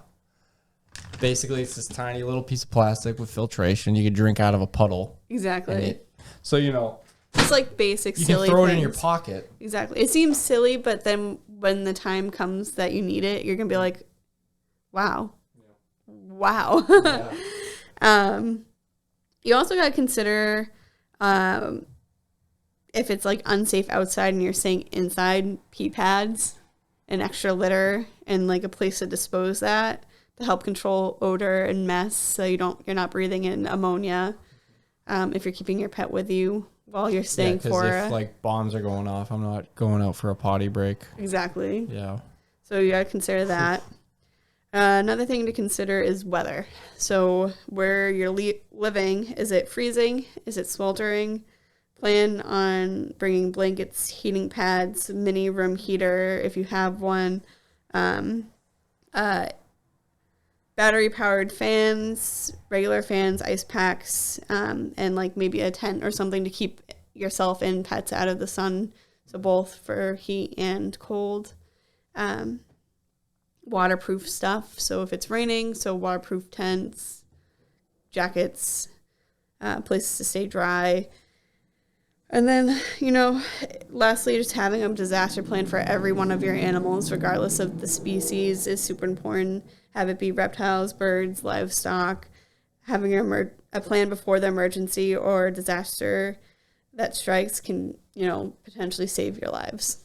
Basically, it's this tiny little piece of plastic with filtration. You can drink out of a puddle. Exactly. So, you know. It's like basic you silly can throw things. it in your pocket. Exactly. It seems silly, but then when the time comes that you need it, you're going to be like, wow. Yeah. Wow. Yeah. You also got to consider if it's like unsafe outside and you're staying inside, pee pads, an extra litter, and like a place to dispose that to help control odor and mess so you're not breathing in ammonia if you're keeping your pet with you while you're staying for if like bombs are going off, I'm not going out for a potty break. Exactly. Yeah. So you got to consider that. Another thing to consider is weather. So where you're living, is it freezing? Is it sweltering? Plan on bringing blankets, heating pads, mini room heater if you have one, battery-powered fans, regular fans, ice packs, and like maybe a tent or something to keep yourself and pets out of the sun. So both for heat and cold. Waterproof stuff. So if it's raining, so waterproof tents, jackets, places to stay dry. And then, you know, lastly, just having a disaster plan for every one of your animals, regardless of the species, is super important. Have it be reptiles, birds, livestock. Having a plan before the emergency or disaster that strikes can, you know, potentially save your lives.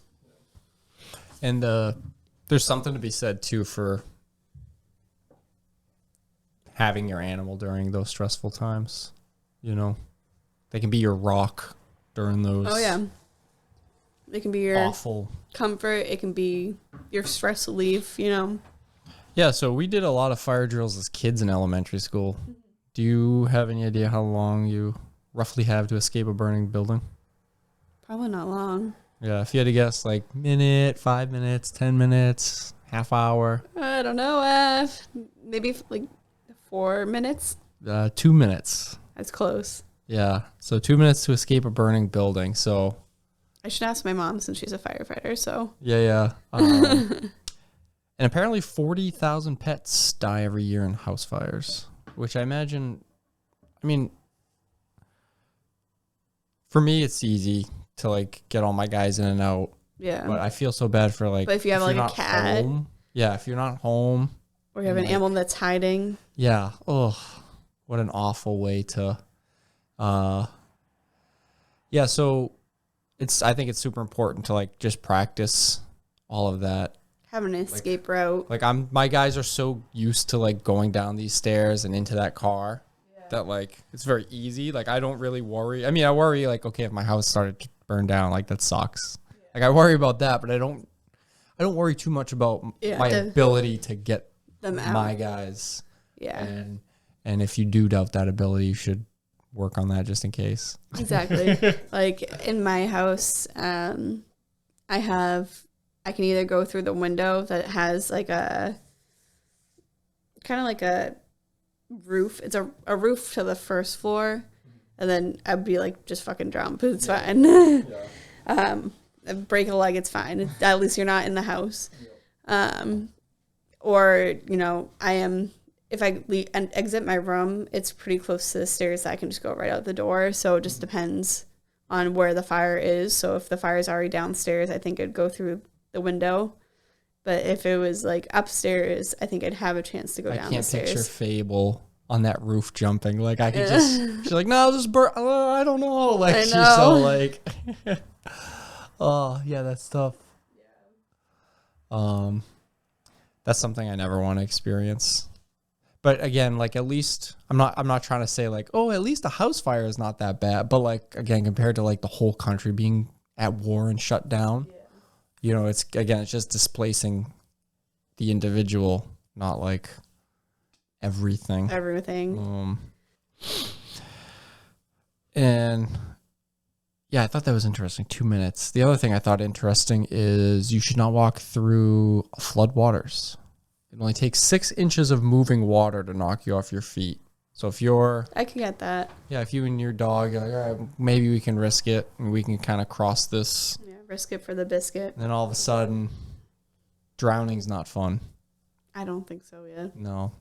And there's something to be said, too, for having your animal during those stressful times. You know, they can be your rock during those. Oh, yeah. It can be your awful comfort. It can be your stress relief, you know. Yeah, so we did a lot of fire drills as kids in elementary school. Do you have any idea how long you roughly have to escape a burning building? Probably not long. Yeah, if you had to guess, like minute, 5 minutes, 10 minutes, half hour. I don't know. Maybe like 4 minutes. 2 minutes. That's close. Yeah, so 2 minutes to escape a burning building. So I should ask my mom since she's a firefighter. So yeah. And apparently 40,000 pets die every year in house fires, which I mean, for me, it's easy to like get all my guys in and out. Yeah. But I feel so bad for like. But if you have like a cat. Home, yeah, if you're not home. Or you have an animal that's hiding. Yeah. Oh, what an awful way to. Yeah. So I think it's super important to like just practice all of that. Have an escape route. Like my guys are so used to like going down these stairs and into that car that like it's very easy. Like I don't really worry. I mean, I worry like, okay, if my house started to burn down, like that sucks. Yeah. Like I worry about that, but I don't worry too much about my ability to get them out. My guys. Yeah. And if you do doubt that ability, you should work on that just in case. Exactly. Like in my house, I can either go through the window that has like a kind of like a roof. It's a roof to the first floor, and then I'd be like, just fucking jump. It's fine. Break a leg, it's fine. At least you're not in the house. Or, you know, if I exit my room, it's pretty close to the stairs. I can just go right out the door. So it just depends on where the fire is. So if the fire is already downstairs, I think it'd go through the window. But if it was like upstairs, I think I'd have a chance to go down the stairs. I can't picture Fable on that roof jumping. Like I could just, she's like, no, this bird, I don't know. Like she's so like, oh yeah, that's tough. Yeah. That's something I never want to experience. But again, like at least I'm not trying to say like, oh, at least a house fire is not that bad. But like again, compared to like the whole country being at war and shut down, you know, it's just displacing the individual, not like everything. Everything. And yeah, I thought that was interesting. 2 minutes. The other thing I thought interesting is you should not walk through flood waters. It only takes 6 inches of moving water to knock you off your feet. So if you're... I can get that. Yeah, if you and your dog are like, all right, maybe we can risk it and we can kind of cross this. Yeah, risk it for the biscuit. And then all of a sudden, drowning's not fun. I don't think so, yeah. No.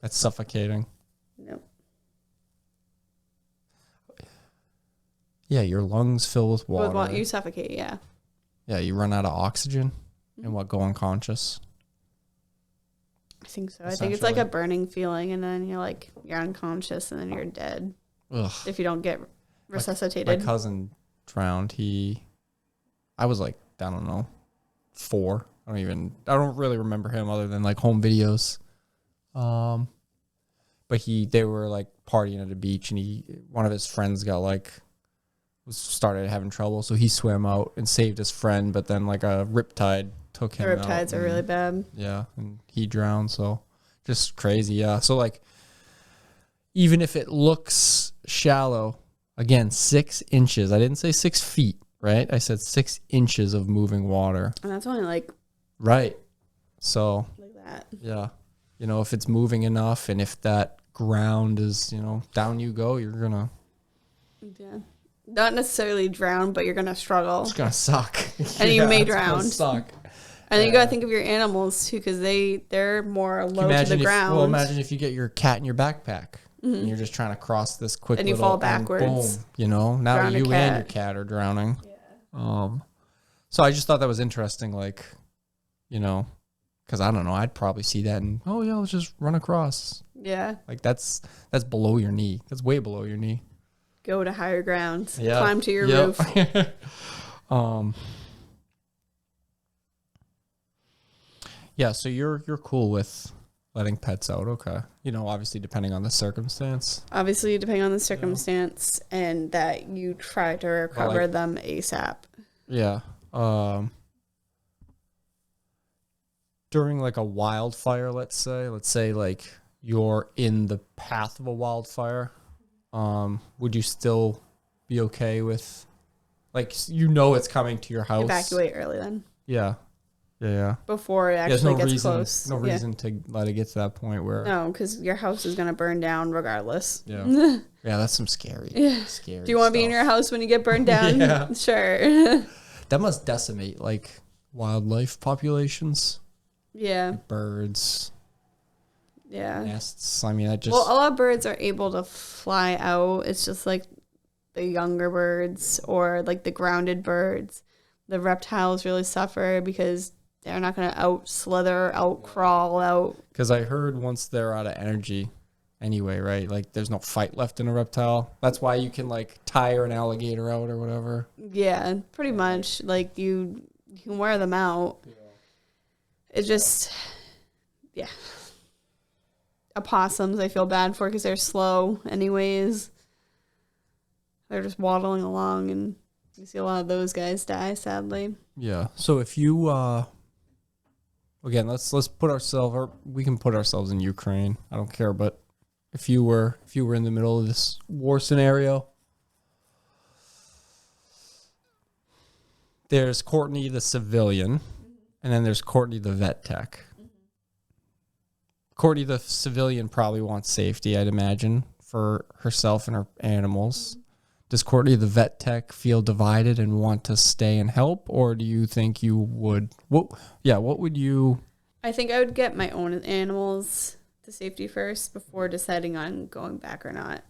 That's suffocating. Nope. Yeah, your lungs fill with water. You suffocate, yeah. Yeah, you run out of oxygen and go unconscious. I think so. I think it's like a burning feeling, and then you're unconscious, and then you're dead. Ugh. If you don't get resuscitated. My cousin drowned. I was like, I don't know, 4. I don't really remember him other than like home videos. But they were like partying at a beach, and one of his friends started having trouble, so he swam out and saved his friend, but then like a riptide took him out. The riptides are really bad. Yeah, and he drowned, so just crazy, yeah. So like, even if it looks shallow, again, 6 inches. I didn't say 6 feet, right? I said 6 inches of moving water. And that's only like... Right. So... like that. Yeah. If it's moving enough, and if that ground is, down you go, you're gonna... Yeah. Not necessarily drown, but you're going to struggle. It's going to suck. And you may drown. It's going to suck. And then you got to think of your animals, too, because they're more low to the ground. Imagine if you get your cat in your backpack, and you're just trying to cross this quick and you fall backwards. Boom, now you and your cat are drowning. Yeah. So I just thought that was interesting, because I don't know, I'd probably see that and, oh, yeah, let's just run across. Yeah. Like, that's below your knee. That's way below your knee. Go to higher ground. Yeah. Climb to your roof. Yeah, so you're cool with letting pets out, okay. Obviously depending on the circumstance. Obviously depending on the circumstance, and that you try to recover them ASAP. Yeah. During like a wildfire, let's say like you're in the path of a wildfire, would you still be okay with, like, it's coming to your house? Evacuate early then. Yeah. Before it actually gets close. No reason to let it get to that point where... No, because your house is going to burn down regardless. Yeah. Yeah, that's some scary Do you want to be in your house when you get burned down? Yeah. Sure. That must decimate, like, wildlife populations. Yeah. Like birds. Yeah. Nests. I mean, Well, a lot of birds are able to fly out. It's just like the younger birds or like the grounded birds. The reptiles really suffer because they're not going to out crawl out. Because I heard once they're out of energy anyway, right? Like, there's no fight left in a reptile. That's why you can, like, tire an alligator out or whatever. Yeah, pretty much. Like, you can wear them out. Yeah. It's just, yeah. Opossums, I feel bad for because they're slow anyways. They're just waddling along, and you see a lot of those guys die, sadly. Yeah. So if you, again, let's put ourselves, or we can put ourselves in Ukraine. I don't care, but if you were in the middle of this war scenario, there's Courtney the civilian, and then there's Courtney the vet tech. Courtney the civilian probably wants safety, I'd imagine, for herself and her animals. Does Courtney the vet tech feel divided and want to stay and help, or do you think you would? What would you? I think I would get my own animals to safety first before deciding on going back or not.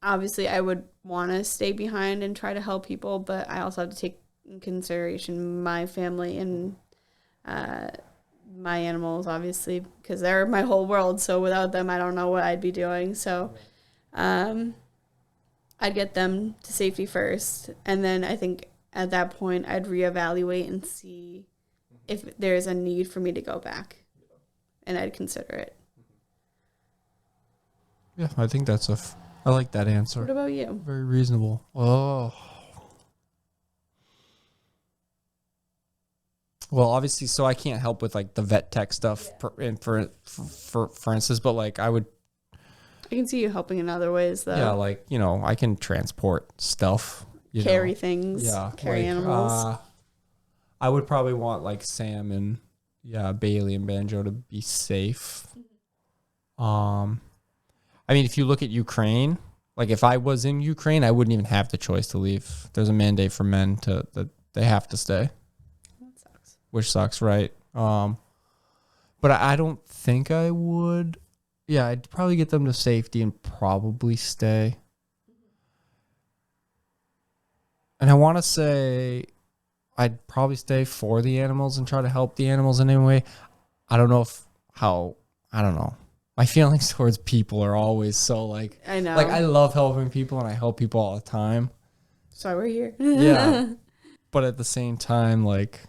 Obviously, I would want to stay behind and try to help people, but I also have to take in consideration my family and my animals, obviously, because they're my whole world. So without them, I don't know what I'd be doing. So I'd get them to safety first. And then I think at that point, I'd reevaluate and see if there's a need for me to go back. And I'd consider it. Yeah, I think I like that answer. What about you? Very reasonable. Oh. Well, obviously, so I can't help with like the vet tech stuff, for instance. But like, I can see you helping in other ways, though. yeah, like I can transport stuff, carry things, yeah, carry like, animals. I would probably want like Sam and Bailey and Banjo to be safe. I mean, if you look at Ukraine, like if I was in Ukraine, I wouldn't even have the choice to leave. There's a mandate for men that they have to stay. That sucks. Which sucks, right? But I don't think I would. Yeah, I'd probably get them to safety and probably stay. And I want to say I'd probably stay for the animals and try to help the animals in any way. I don't know I don't know. My feelings towards people are always so like, I know. like I love helping people and I help people all the time. So we're here. Yeah. But at the same time, like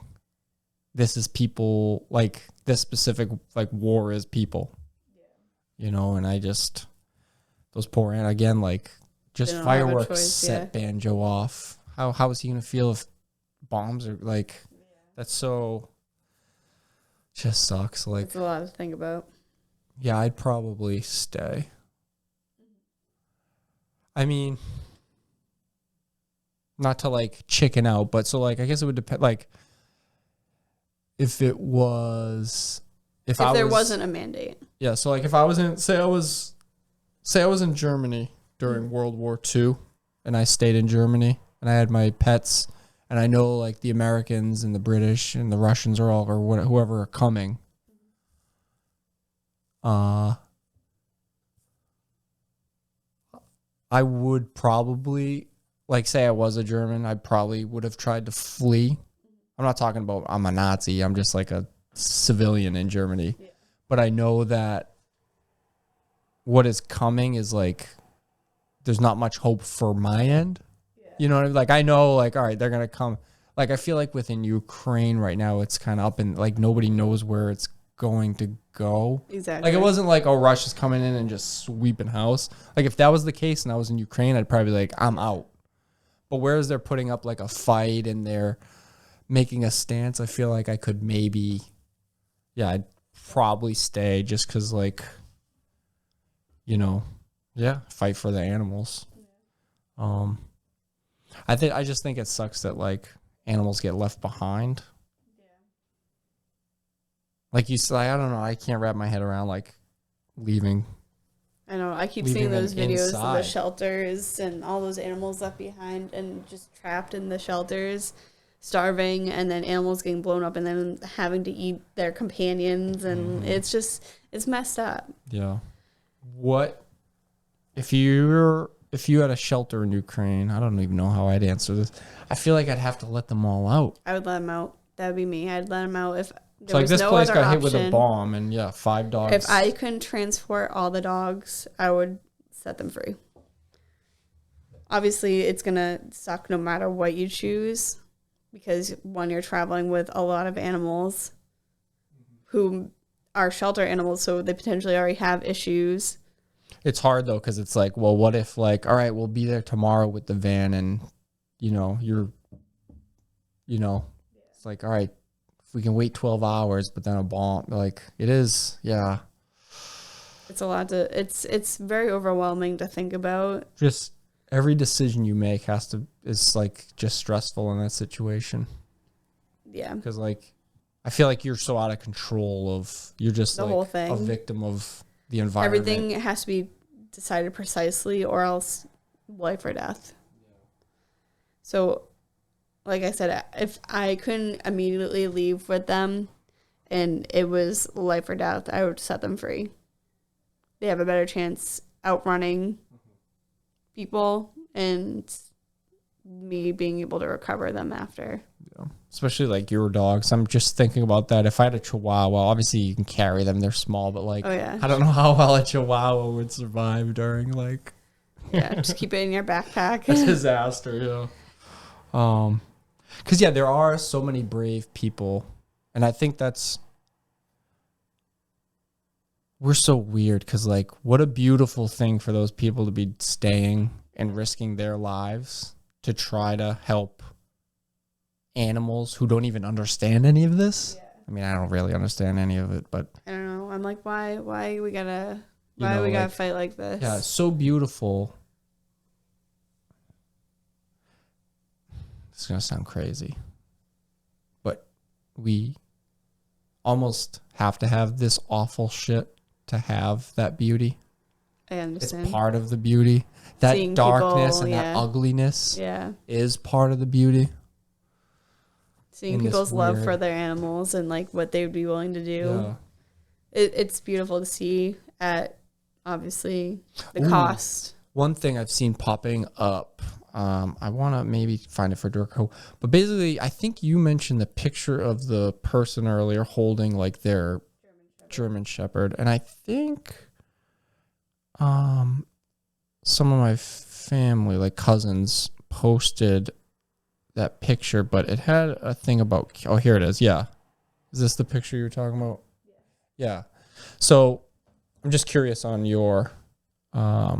this is people, like this specific like war is people. Yeah. And I just those poor again, like just fireworks set Banjo off. How is he gonna feel if bombs are like that's so just sucks. Like it's a lot to think about. Yeah, I'd probably stay. I mean, not to like chicken out, but so like I guess it would depend. Like, if there wasn't a mandate. Yeah, so like if I was in, say I was in Germany during World War II, and I stayed in Germany, and I had my pets, and I know like the Americans and the British and the Russians are all or whoever are coming. I would probably, like, say I was a German, I probably would have tried to flee. I'm not talking about I'm a Nazi. I'm just like a civilian in Germany. Yeah. But I know that what is coming is like, there's not much hope for my end. Yeah. You know what I mean? Like, I know, like, all right, they're going to come. Like, I feel like within Ukraine right now, it's kind of up and like nobody knows where it's going to go. Exactly. Like it wasn't like, oh, Russia's coming in and just sweeping house. Like if that was the case and I was in Ukraine, I'd probably be like, I'm out. But whereas they're putting up like a fight and they're making a stance, I feel like I could maybe, I'd probably stay just because like, fight for the animals. I just think it sucks that like animals get left behind. Like you said, I don't know. I can't wrap my head around like leaving. I know. I keep seeing those videos of the shelters and all those animals left behind and just trapped in the shelters, starving, and then animals getting blown up and then having to eat their companions. And it's messed up. Yeah. What if you had a shelter in Ukraine? I don't even know how I'd answer this. I feel like I'd have to let them all out. I would let them out. That would be me. I'd let them out if. So like this place got hit with a bomb and 5 dogs. If I couldn't transport all the dogs, I would set them free. Obviously, it's going to suck no matter what you choose because when you're traveling with a lot of animals who are shelter animals, so they potentially already have issues. It's hard though because it's like, well, what if like, all right, we'll be there tomorrow with the van and, it's like, all right, we can wait 12 hours, but then a bomb, like it is, yeah. It's a lot it's very overwhelming to think about. Just every decision you make is like just stressful in that situation. Yeah. Because like, I feel like you're so out of control you're just the like whole thing. A victim of the environment. Everything has to be decided precisely or else life or death. Yeah. So, like I said, if I couldn't immediately leave with them and it was life or death, I would set them free. They have a better chance outrunning people and me being able to recover them after. Yeah. Especially like your dogs. I'm just thinking about that. If I had a Chihuahua, obviously you can carry them. They're small, but like, I don't know how well a Chihuahua would survive during like. Yeah, just keep it in your backpack. A disaster, yeah. Because, there are so many brave people, and I think we're so weird because, like, what a beautiful thing for those people to be staying and risking their lives to try to help animals who don't even understand any of this. Yeah. I mean, I don't really understand any of it, but I don't know. I'm like, why we gotta fight like this? Yeah, it's so beautiful. It's gonna sound crazy, but we almost have to have this awful shit to have that beauty. I understand. It's part of the beauty. That Seeing darkness people, and that ugliness is part of the beauty. Seeing people's love for their animals and like what they would be willing to do. Yeah. It's beautiful to see at obviously the cost. One thing I've seen popping up, I want to maybe find it for Durko, but basically I think you mentioned the picture of the person earlier holding like their German Shepherd, and I think some of my family, like cousins, posted that picture, but it had a thing about, oh, here it is. Yeah. Is this the picture you were talking about? Yeah. So I'm just curious on your, I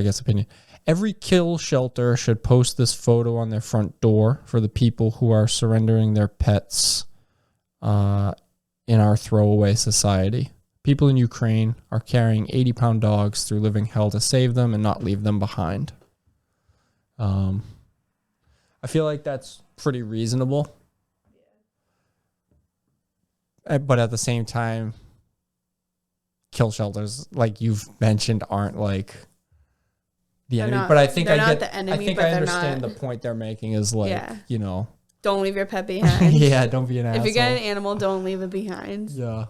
guess, opinion. Every kill shelter should post this photo on their front door for the people who are surrendering their pets in our throwaway society. People in Ukraine are carrying 80-pound dogs through living hell to save them and not leave them behind. I feel like that's pretty reasonable. But at the same time, kill shelters, like you've mentioned, aren't like the enemy. But I think I understand the point they're making is like, you know. Don't leave your pet behind. Yeah, don't be an asshole. If you get an animal, don't leave it behind. Yeah.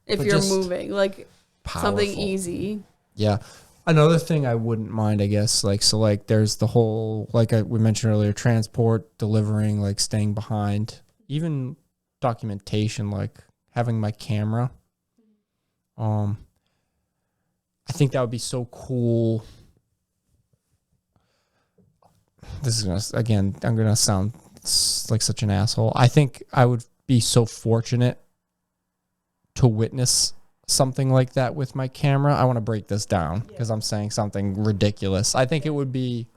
If you're moving, like powerful. Something easy. Yeah. Another thing I wouldn't mind, I guess, like, so like there's the whole, like we mentioned earlier, transport, delivering, like staying behind, even documentation, like having my camera. I think that would be so cool. This is gonna, again, I'm gonna sound like such an asshole. I think I would be so fortunate to witness something like that with my camera. I want to break this down because I'm saying something ridiculous. I think it would be,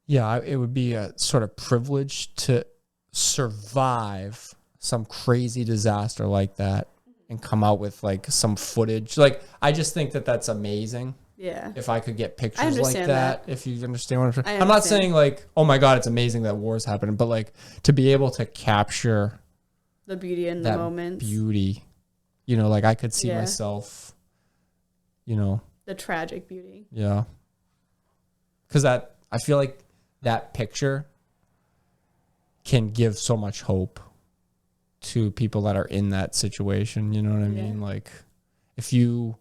it would be a sort of privilege to survive some crazy disaster like that and come out with like some footage. Like, I just think that that's amazing. Yeah. If I could get pictures like that, if you understand what I'm saying. I'm not saying like, oh my God, it's amazing that war's happening, but like to be able to capture the beauty in the moments. Beauty. You know, like I could see myself, you know. The tragic beauty. Yeah. Because I feel like that picture can give so much hope to people that are in that situation. You know what I mean? Like if you're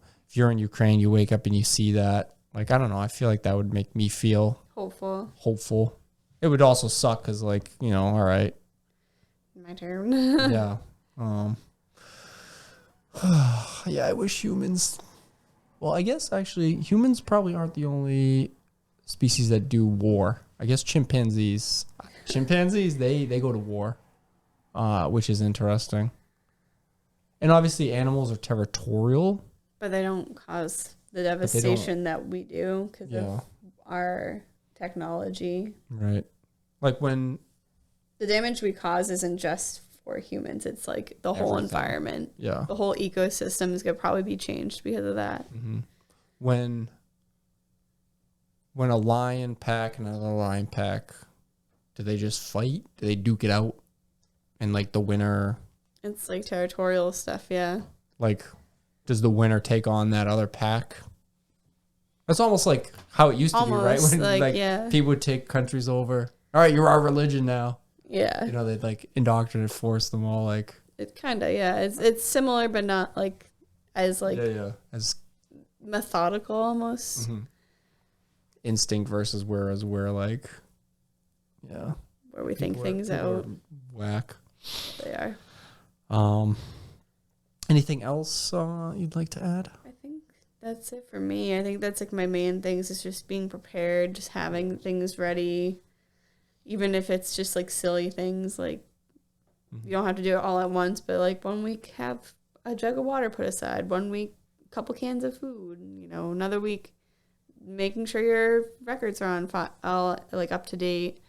in Ukraine, you wake up and you see that, like, I don't know, I feel like that would make me feel hopeful. It would also suck because, like, you know, all right. My turn. Yeah. Yeah, I wish humans... Well, I guess, actually, humans probably aren't the only species that do war. I guess chimpanzees, they go to war, which is interesting. And obviously, animals are territorial. But they don't cause the devastation that we do because of our technology. Right. Like when... The damage we cause isn't just for humans. It's like the whole environment. Yeah. The whole ecosystem is going to probably be changed because of that. Mm-hmm. When a lion pack and another lion pack, do they just fight? Do they duke it out? And like the winner... It's like territorial stuff, yeah. Like, does the winner take on that other pack? That's almost like how it used to be, right? When like people would take countries over. All right, you're our religion now. Yeah. You know, they'd like indoctrinate, force them all, like... It kind of, It's similar, but not like as like... As methodical almost. Mm-hmm. Instinct versus whereas we're like... Yeah. Where we think things out. Whack. They are. Anything else you'd like to add? I think that's it for me. I think that's like my main things is just being prepared, just having things ready. Even if it's just like silly things, like you don't have to do it all at once, but like 1 week have a jug of water put aside, 1 week, a couple cans of food, you know, another week, making sure your records are all like up to date.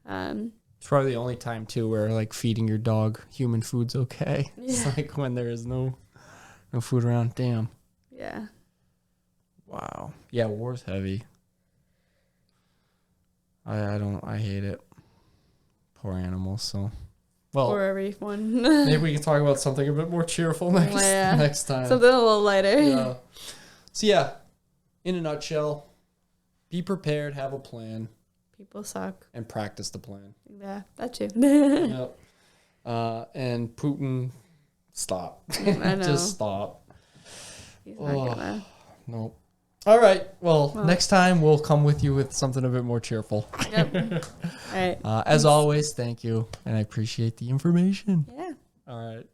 It's probably the only time too where like feeding your dog human food's okay. Yeah. It's like when there is no food around. Damn. Yeah. Wow. Yeah, war's heavy. I hate it. Poor animals. So, well, Poor everyone. Maybe we can talk about something a bit more cheerful next time. Something a little lighter. Yeah. So yeah, in a nutshell, be prepared, have a plan. People suck. And practice the plan. Yeah, that too. Yep. And Putin, stop. I know. Just stop. He's not gonna. Nope. All right. Well, next time we'll come with you with something a bit more cheerful. Yep. All right. As always, thank you. And I appreciate the information. Yeah. All right.